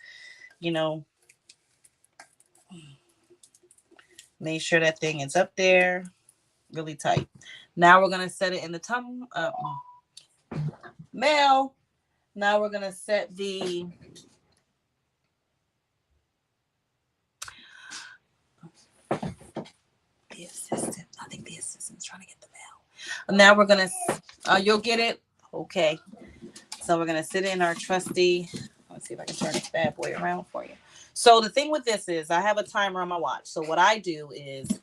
make sure that thing is up there really tight. Now we're going to set it in the mail. Now we're going to set the assistant. I think the assistant's trying to get the mail. Now we're going to, you'll get it. Okay. So we're going to sit in our trusty. Let's see if I can turn this bad boy around for you. So the thing with this is I have a timer on my watch. So what I do is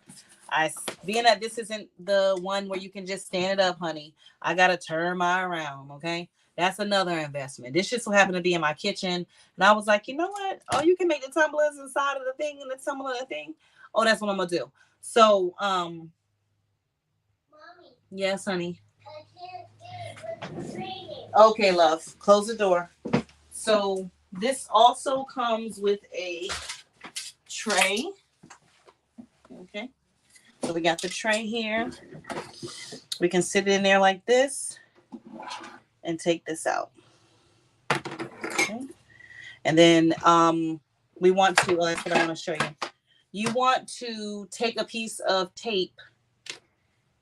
being that this isn't the one where you can just stand it up, honey, I got to turn my around. Okay. That's another investment. This just so happened to be in my kitchen. And I was like, you know what? Oh, you can make the tumblers inside of the thing and the tumbler thing. Oh, that's what I'm going to do. So, Mommy, yes, honey. I can't do it. Okay, love. Close the door. So this also comes with a tray. Okay. So we got the tray here. We can sit in there like this and take this out. Okay. And then we want to, well, that's what I want to show you. You want to take a piece of tape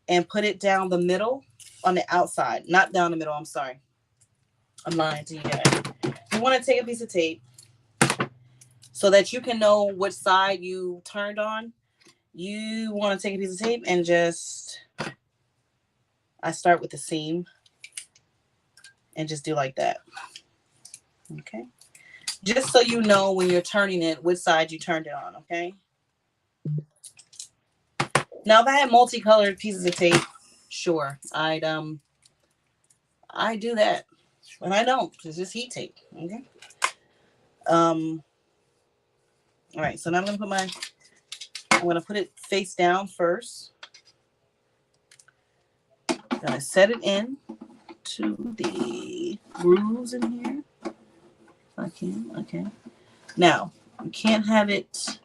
and put it down the middle on the outside, not down the middle. I'm sorry. I'm lying to you guys. You want to take a piece of tape so that you can know which side you turned on. You want to take a piece of tape and just, I start with the seam and just do like that. Okay. Just so you know when you're turning it, which side you turned it on. Okay. Now, if I had multicolored pieces of tape, sure, I do that, but I don't. It's just heat tape. Okay. All right. So now I'm gonna put it face down first. I'm gonna set it in to the grooves in here. Okay. Now you can't have it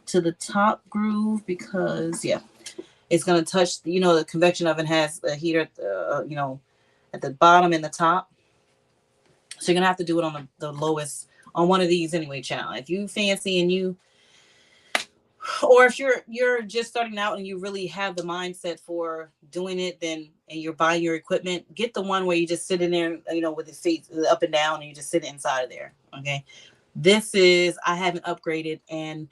to the top groove because it's gonna touch. The convection oven has a heater at at the bottom and the top. So you're gonna have to do it on the lowest on one of these anyway, child. If you fancy or if you're just starting out and you really have the mindset for doing it, and you're buying your equipment, get the one where you just sit in there, with the feet up and down, and you just sit inside of there. Okay. I haven't upgraded, and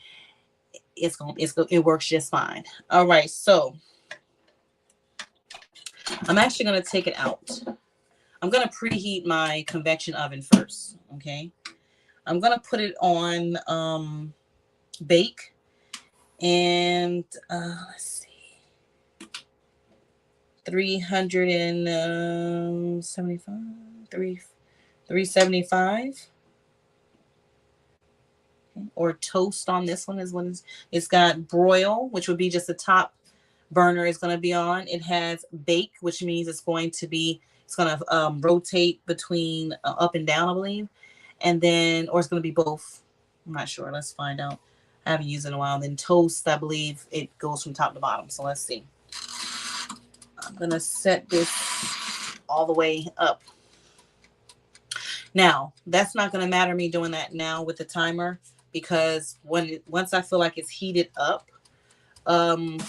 it works just fine. All right. So I'm actually going to take it out. I'm going to preheat my convection oven first. Okay. I'm going to put it on bake, and let's see, 375 or toast on this one. It's got broil, which would be just the top burner is going to be on. It has bake, which means it's going to rotate between up and down, I believe, and then, or it's going to be both. I'm not sure. Let's find out. I haven't used it in a while. Then toast, I believe it goes from top to bottom. So let's see. I'm going to set this all the way up. Now, that's not going to matter me doing that now with the timer, because once I feel like it's heated up, then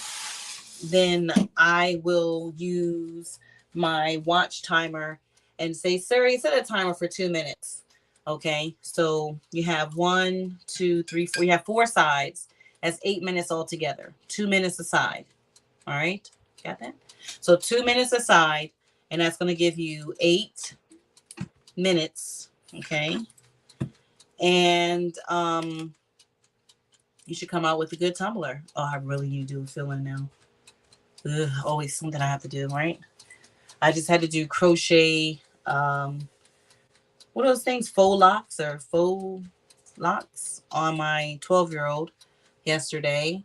I will use my watch timer and say, Siri, set a timer for 2 minutes. Okay, so you have 1, 2, 3, 4. You have 4 sides. That's 8 minutes altogether. 2 minutes aside. All right, got that? So 2 minutes aside, and that's going to give you 8 minutes. Okay, and you should come out with a good tumbler. Oh, I really need to do a fill-in now. Ugh, always something I have to do, right? I just had to do crochet. What are those things? Faux locks on my 12-year-old yesterday.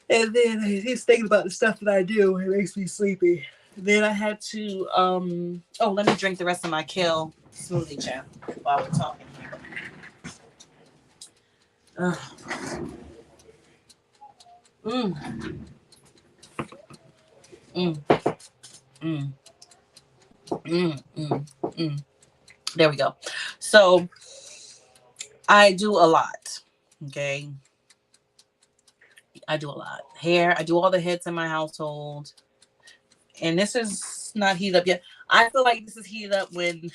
And then he's thinking about the stuff that I do. It makes me sleepy. Then I had to, let me drink the rest of my kale smoothie, champ, while we're talking here. There we go. So I do a lot. Okay. I do a lot. Hair. I do all the heads in my household. And this is not heated up yet. I feel like this is heated up when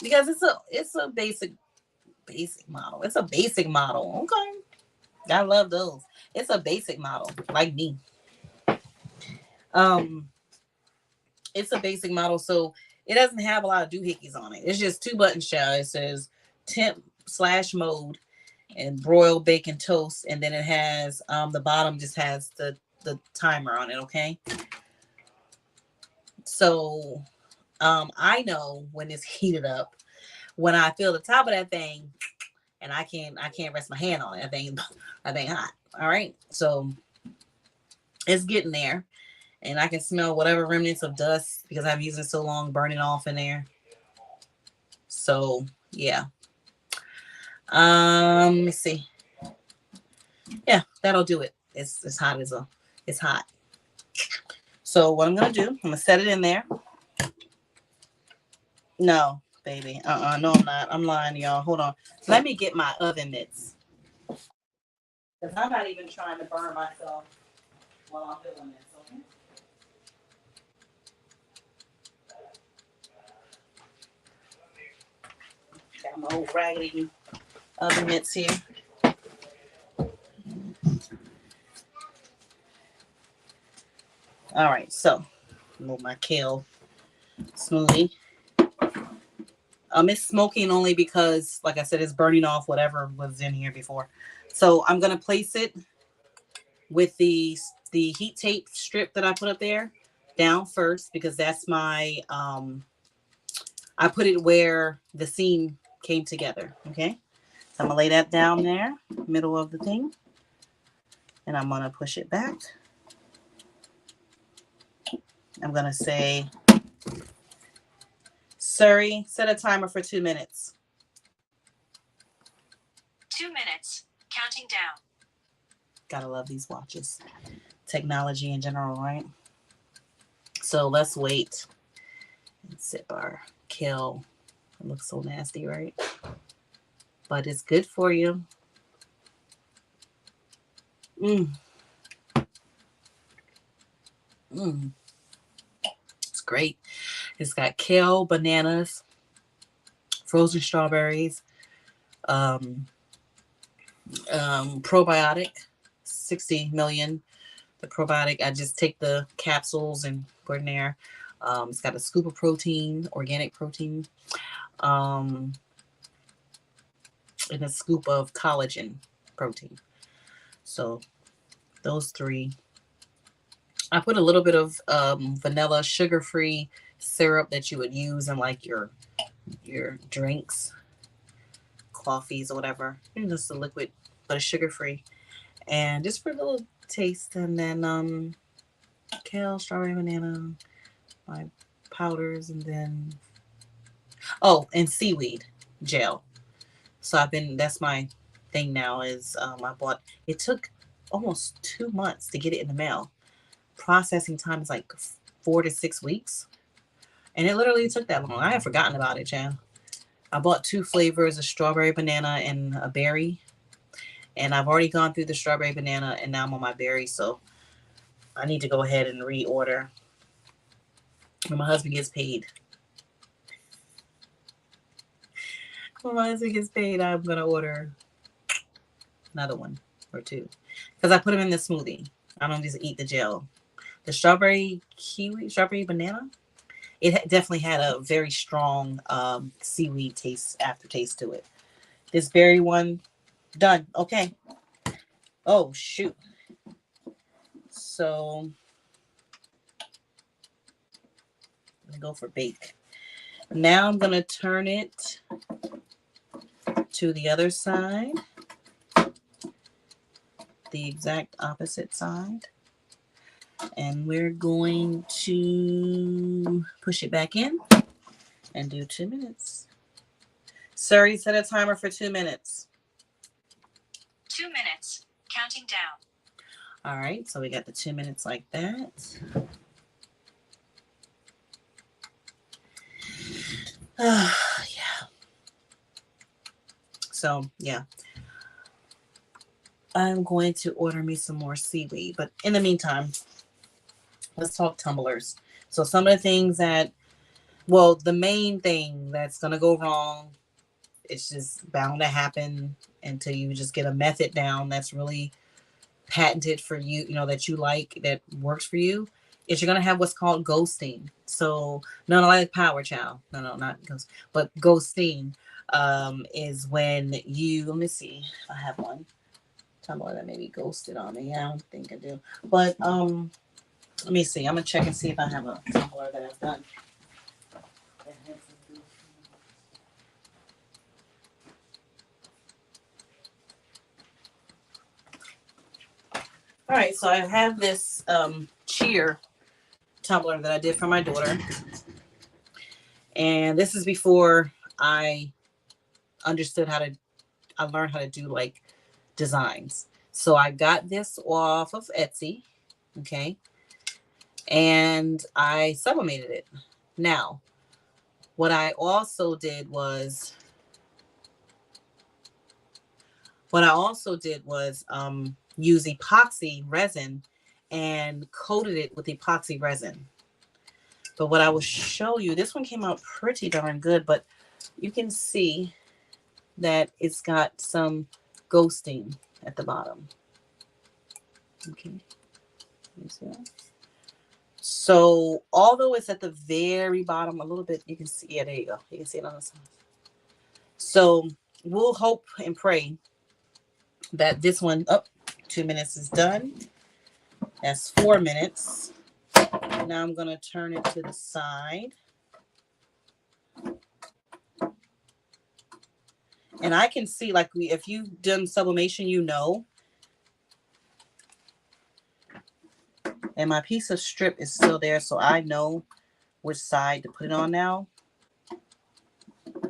because it's a basic model. It's a basic model. Okay. I love those. It's a basic model, like me. It's a basic model, so it doesn't have a lot of doohickeys on it. It's just 2 buttons, child. It says temp/mode and broil, bake, and toast, and then it has the bottom just has the timer on it. Okay. So I know when it's heated up, when I feel the top of that thing, and I can't rest my hand on it. I think hot. All right. So it's getting there. And I can smell whatever remnants of dust because I've used it so long burning off in there. So yeah. Let me see. Yeah, that'll do it. It's hot it's hot. So what I'm gonna do, I'm gonna set it in there. No, baby. No, I'm not. I'm lying to y'all. Hold on. Let me get my oven mitts. Because I'm not even trying to burn myself while I'm doing this, okay? my old raggedy other mitts here. All right, so move my kale smoothie. It's smoking only because, like I said, it's burning off whatever was in here before. So I'm gonna place it with the heat tape strip that I put up there down first because that's my I put it where the seam came together. Okay, so I'm gonna lay that down there, middle of the thing, and I'm gonna push it back. I'm gonna say, Surrey, set a timer for 2 minutes. 2 minutes, counting down. Gotta love these watches. Technology in general, right? So let's wait and sip our kale. It looks so nasty, right? But it's good for you. It's great. It's got kale, bananas, frozen strawberries, probiotic, 60 million. The probiotic, I just take the capsules and put in there. It's got a scoop of protein, organic protein, and a scoop of collagen protein. So those three. I put a little bit of vanilla sugar-free syrup that you would use in like your drinks, coffees or whatever. Just a liquid, but it's sugar-free. And just for a little taste. And then kale, strawberry, banana, my powders, and then and seaweed gel. So that's my thing now is I bought, it took almost 2 months to get it in the mail. Processing time is like 4 to 6 weeks. And it literally took that long. I had forgotten about it, Chad. I bought 2 flavors, a strawberry banana and a berry. And I've already gone through the strawberry banana and now I'm on my berry. So I need to go ahead and reorder when my husband gets paid. When my husband gets paid, I'm going to order another one or 2. Because I put them in the smoothie. I don't just eat the gel. The strawberry banana, it definitely had a very strong seaweed aftertaste to it. This berry one, done. Okay. Oh, shoot. So, I'm going to go for bake. Now I'm going to turn it to the other side. The exact opposite side. And we're going to push it back in and do 2 minutes. Surrey, set a timer for 2 minutes. 2 minutes, counting down. All right, so we got the 2 minutes like that. Yeah. So, yeah. I'm going to order me some more seaweed. But in the meantime, let's talk tumblers. So some of the things that, well, the main thing that's going to go wrong, it's just bound to happen until you just get a method down that's really patented for you, that you like, that works for you, is you're going to have what's called ghosting. So, no, like Power Child. No, not ghost, but ghosting is when you, let me see if I have one tumbler that maybe ghosted on me. I don't think I do. But let me see. I'm going to check and see if I have a tumbler that I've done. All right, so I have this cheer tumbler that I did for my daughter. And this is before I understood I learned how to do like designs. So I got this off of Etsy, okay? And I sublimated it. Now, what I also did was use epoxy resin and coated it with epoxy resin. But what I will show you, this one came out pretty darn good, but you can see that it's got some ghosting at the bottom. Okay. You see that? So although it's at the very bottom a little bit, you can see, yeah, there you go. You can see it on the side. So we'll hope and pray that this one, 2 minutes is done. That's 4 minutes. Now I'm going to turn it to the side. And I can see, like, if you've done sublimation, you know. And my piece of strip is still there, so I know which side to put it on now.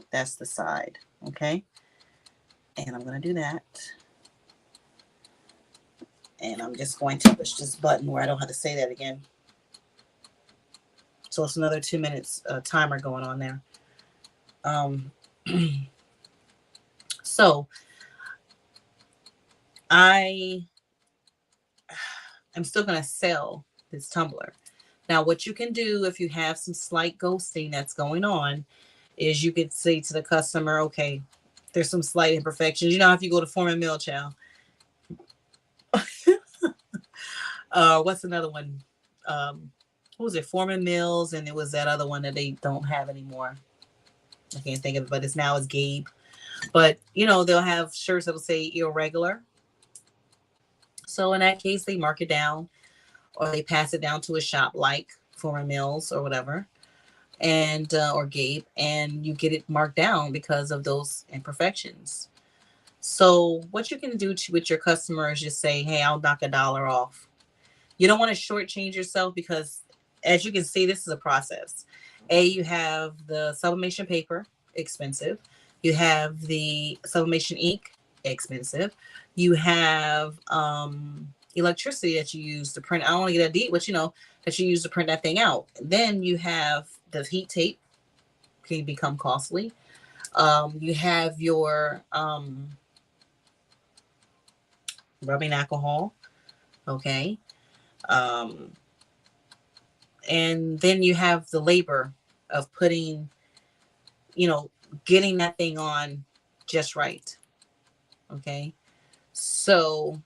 That's the side, okay? And I'm going to do that. And I'm just going to push this button where I don't have to say that again. So it's another 2 minutes timer going on there. So I'm still going to sell this tumbler. Now, what you can do if you have some slight ghosting that's going on is you could say to the customer, okay, there's some slight imperfections. You know, if you go to Foreman Mill Chow, what's another one? Who was it? Foreman Mills, and it was that other one that they don't have anymore. I can't think of it, but it's Gabe. But, you know, they'll have shirts that'll say irregular. So in that case, they mark it down or they pass it down to a shop like Foreman Mills or whatever, and or Gabe, and you get it marked down because of those imperfections. So what you can do with your customer is just say, hey, I'll knock $1 off. You don't want to shortchange yourself because, as you can see, this is a process. You have the sublimation paper, expensive. You have the sublimation ink, expensive. You have electricity that you use to print. I don't want to get that deep, but you know that you use to print that thing out. Then you have the heat tape, can become costly. You have your rubbing alcohol, okay. And then you have the labor of putting, you know, getting that thing on just right. Okay. So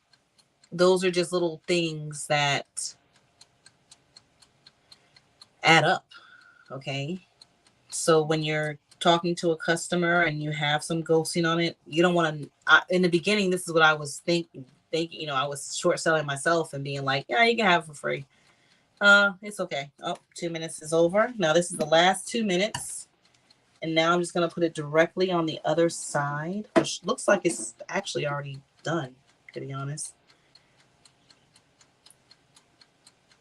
those are just little things that add up. Okay. So when you're talking to a customer and you have some ghosting on it, you don't want to, in the beginning, this is what I was thinking, you know, I was short selling myself and being like, yeah, you can have it for free. It's okay. 2 minutes is over. Now this is the last 2 minutes. And now I'm just going to put it directly on the other side, which looks like it's actually already done, to be honest.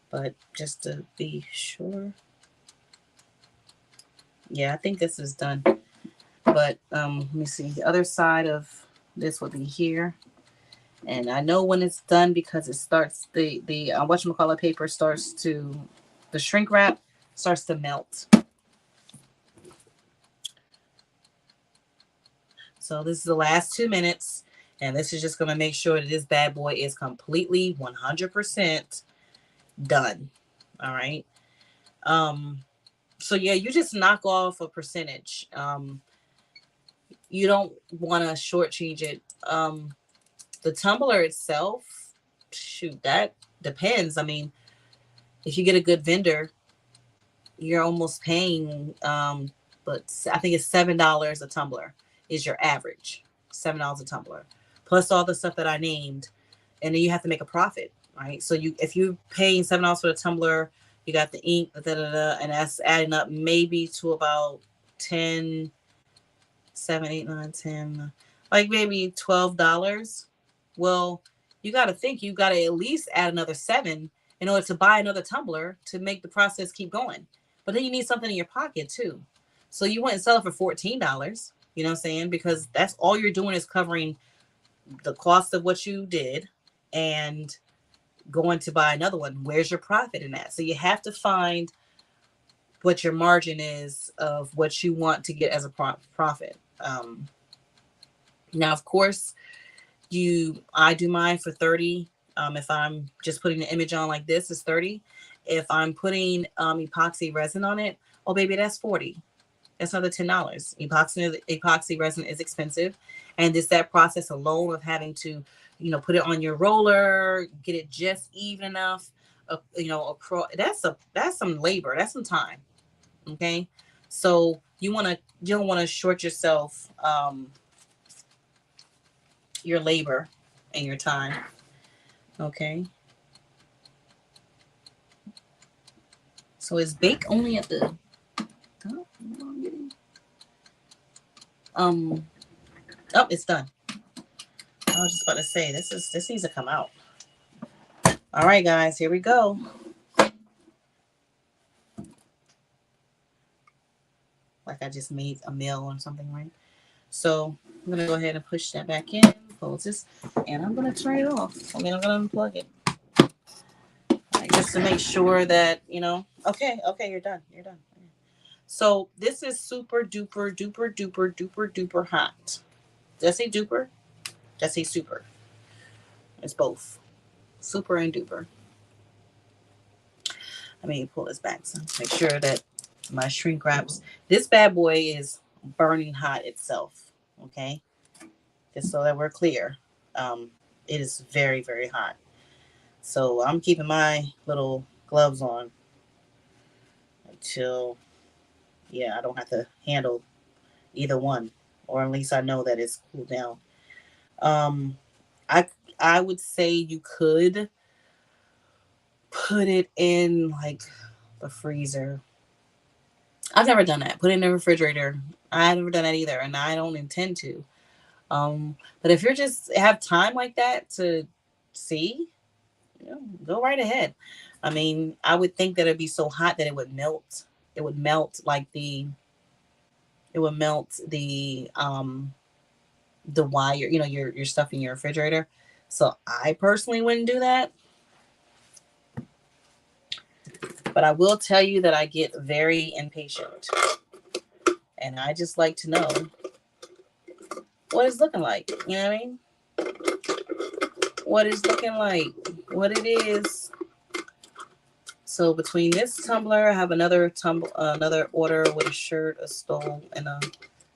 But just to be sure. Yeah, I think this is done. But let me see. The other side of this will be here. And I know when it's done because it starts, the whatchamacallit paper starts to, the shrink wrap starts to melt. So this is the last 2 minutes. And this is just going to make sure that this bad boy is completely 100% done. All right. So yeah, you just knock off a percentage. You don't want to shortchange it. The tumbler itself, shoot, that depends. I mean, if you get a good vendor, you're almost paying, but I think it's $7 a tumbler is your average. $7 a tumbler, plus all the stuff that I named, and then you have to make a profit, right? So if you're paying $7 for the tumbler, you got the ink, and that's adding up maybe to about 10, 7, 8, 9, 10, like maybe $12. Well, you got to think you got to at least add another 7 in order to buy another tumbler to make the process keep going. But then you need something in your pocket too. So you wouldn't sell it for $14, you know what I'm saying? Because that's all you're doing is covering the cost of what you did and going to buy another one. Where's your profit in that? So you have to find what your margin is of what you want to get as a profit. Now, of course, I do mine for 30. If I'm just putting the image on like this, it's 30. If I'm putting epoxy resin on it, oh baby, that's 40. That's another $10. Epoxy resin is expensive, and it's that process alone of having to, put it on your roller, get it just even enough. Across. That's some labor. That's some time. Okay, so you don't want to short yourself your labor and your time. Okay. So is bake only at the top? Oh, it's done. I was just about to say this needs to come out. All right, guys, here we go. Like I just made a meal or something, right? So I'm gonna go ahead and push that back in, close this, and I'm gonna turn it off. I'm gonna unplug it. Right, just to make sure that, okay, you're done. You're done. So this is super duper duper duper duper duper hot. Did I say duper? Did I say super? It's both. Super and duper. Let me pull this back so make sure that my shrink wraps. This bad boy is burning hot itself. Okay. Just so that we're clear. It is very, very hot. So I'm keeping my little gloves on until, I don't have to handle either one, or at least I know that it's cooled down. I I would say you could put it in like the freezer. I've never done that. Put it in the refrigerator. I've never done that either, and I don't intend to. But if you're just have time like that to see, go right ahead. I mean, I would think that it'd be so hot that it would melt. It would melt the wire, your stuff in your refrigerator. So I personally wouldn't do that. But I will tell you that I get very impatient. And I just like to know what it's looking like. You know what I mean? What it's looking like. What it is. So between this tumbler, I have another order with a shirt, a stole, and a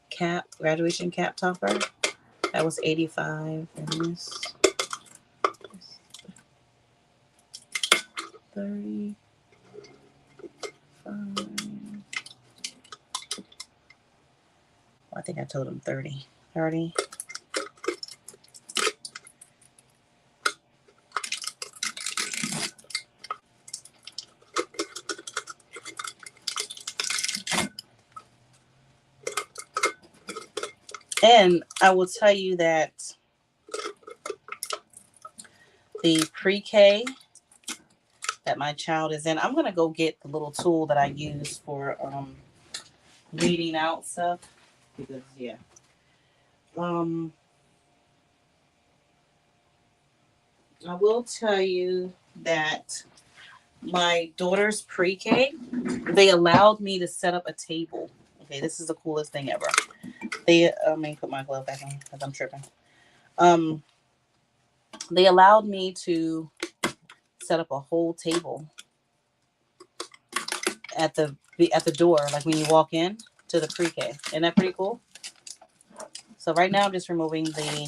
cap, graduation cap topper. That was $85. And this 30. I think I told him 30. 30. And I will tell you that the pre-K that my child is in, I'm going to go get the little tool that I use for reading out stuff. Because, I will tell you that my daughter's pre-K, they allowed me to set up a table. Okay, this is the coolest thing ever. Let me put my glove back on because I'm tripping. They allowed me to set up a whole table at the door, like when you walk in to the pre-K. Isn't that pretty cool? So right now I'm just removing the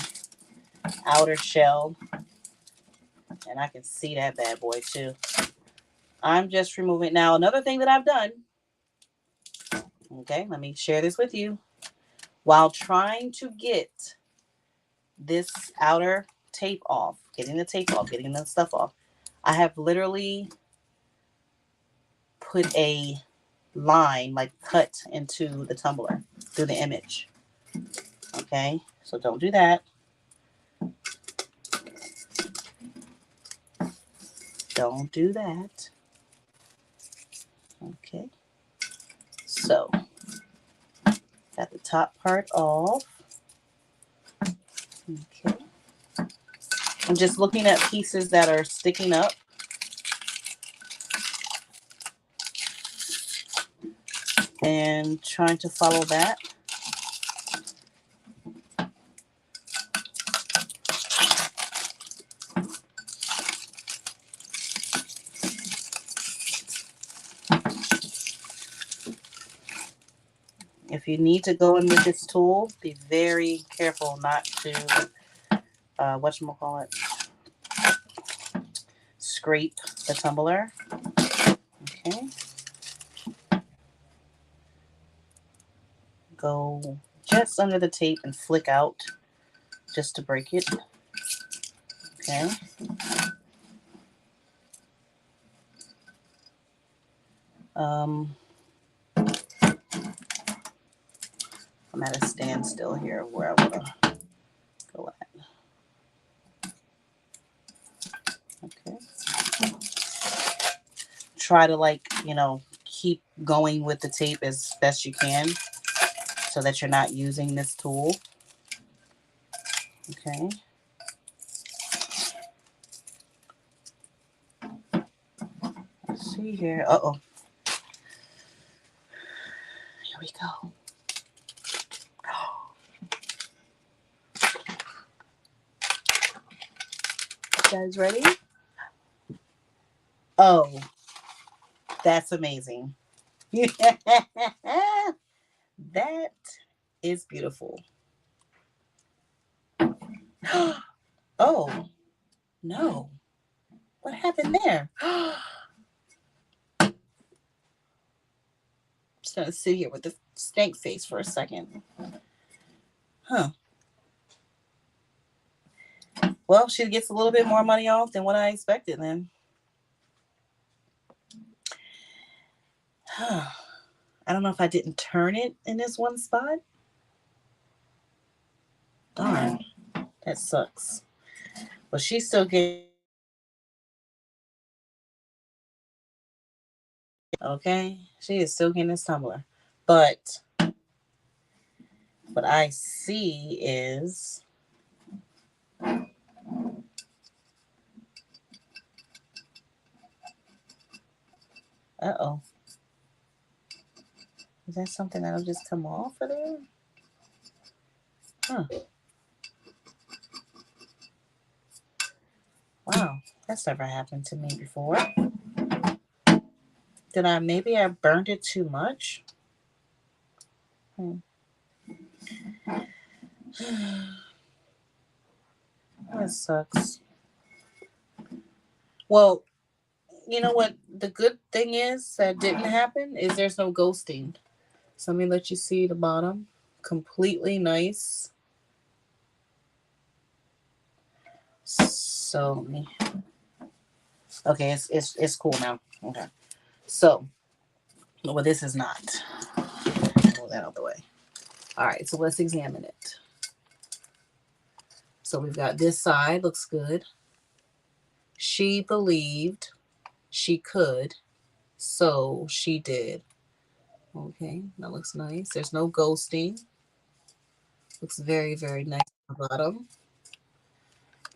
outer shell, and I can see that bad boy too. I'm just removing. Now another thing that I've done, okay, let me share this with you. While trying to get this outer tape off, getting the stuff off, I have literally put a line, like cut into the tumbler through the image. Okay, so don't do that. Don't do that. Okay, so got the top part off. Okay, I'm just looking at pieces that are sticking up. And trying to follow that. if you need to go in with this tool, be very careful not to, whatchamacallit, scrape the tumbler. Okay. Go just under the tape and flick out just to break it. Okay. I'm at a standstill here where I want to go at. Okay. Try to, like, keep going with the tape as best you can so that you're not using this tool. Okay. Let's see here. Uh-oh. Here we go. You guys ready? Oh, that's amazing. That is beautiful. Oh, no. What happened there? Just gonna sit here with the stank face for a second. Huh. Well, she gets a little bit more money off than what I expected then. I don't know if I didn't turn it in this one spot. Darn. That sucks. But she's still getting. Okay? She is still getting this tumbler. But what I see is. Uh-oh. Is that something that'll just come off of there? Huh. Wow. That's never happened to me before. Maybe I burned it too much? That sucks. Well, you know what? The good thing is that didn't happen is there's no ghosting. So let me let you see the bottom. Completely nice. So okay, it's cool now. Okay. So, well, this is not. Pull that out of the way. All right, so let's examine it. So we've got this side, looks good. She believed she could, so she did. Okay, that looks nice. There's no ghosting. Looks very, very nice at the bottom.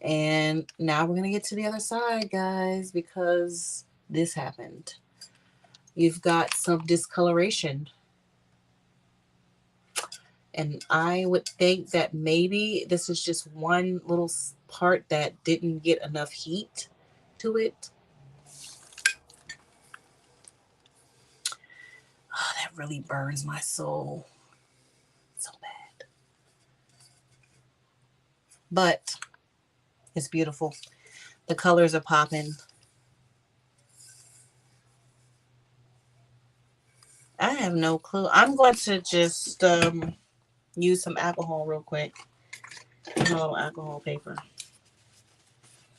And now we're going to get to the other side, guys, because this happened. You've got some discoloration. And I would think that maybe this is just one little part that didn't get enough heat to it. Oh, that really burns my soul. So bad. But it's beautiful. The colors are popping. I have no clue. I'm going to just use some alcohol real quick. A little alcohol paper.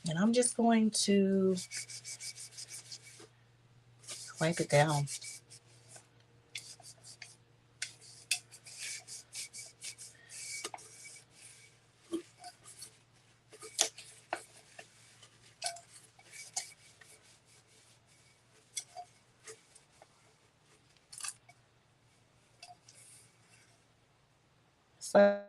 And I'm just going to wipe it down. So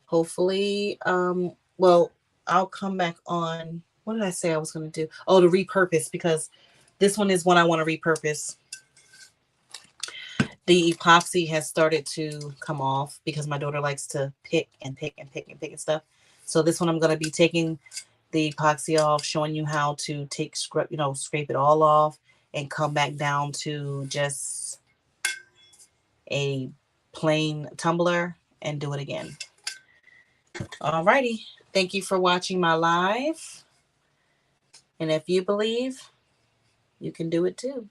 hopefully, well, I'll come back on. What did I say I was going to do? Oh, to repurpose, because this one is one I want to repurpose. The epoxy has started to come off because my daughter likes to pick and pick and pick and pick and stuff. So this one I'm going to be taking the epoxy off, showing you how to scrape it all off and come back down to just a plain tumbler and do it again. Alrighty. Thank you for watching my live. And if you believe, you can do it too.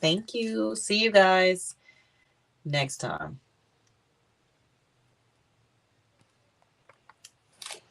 Thank you. See you guys next time.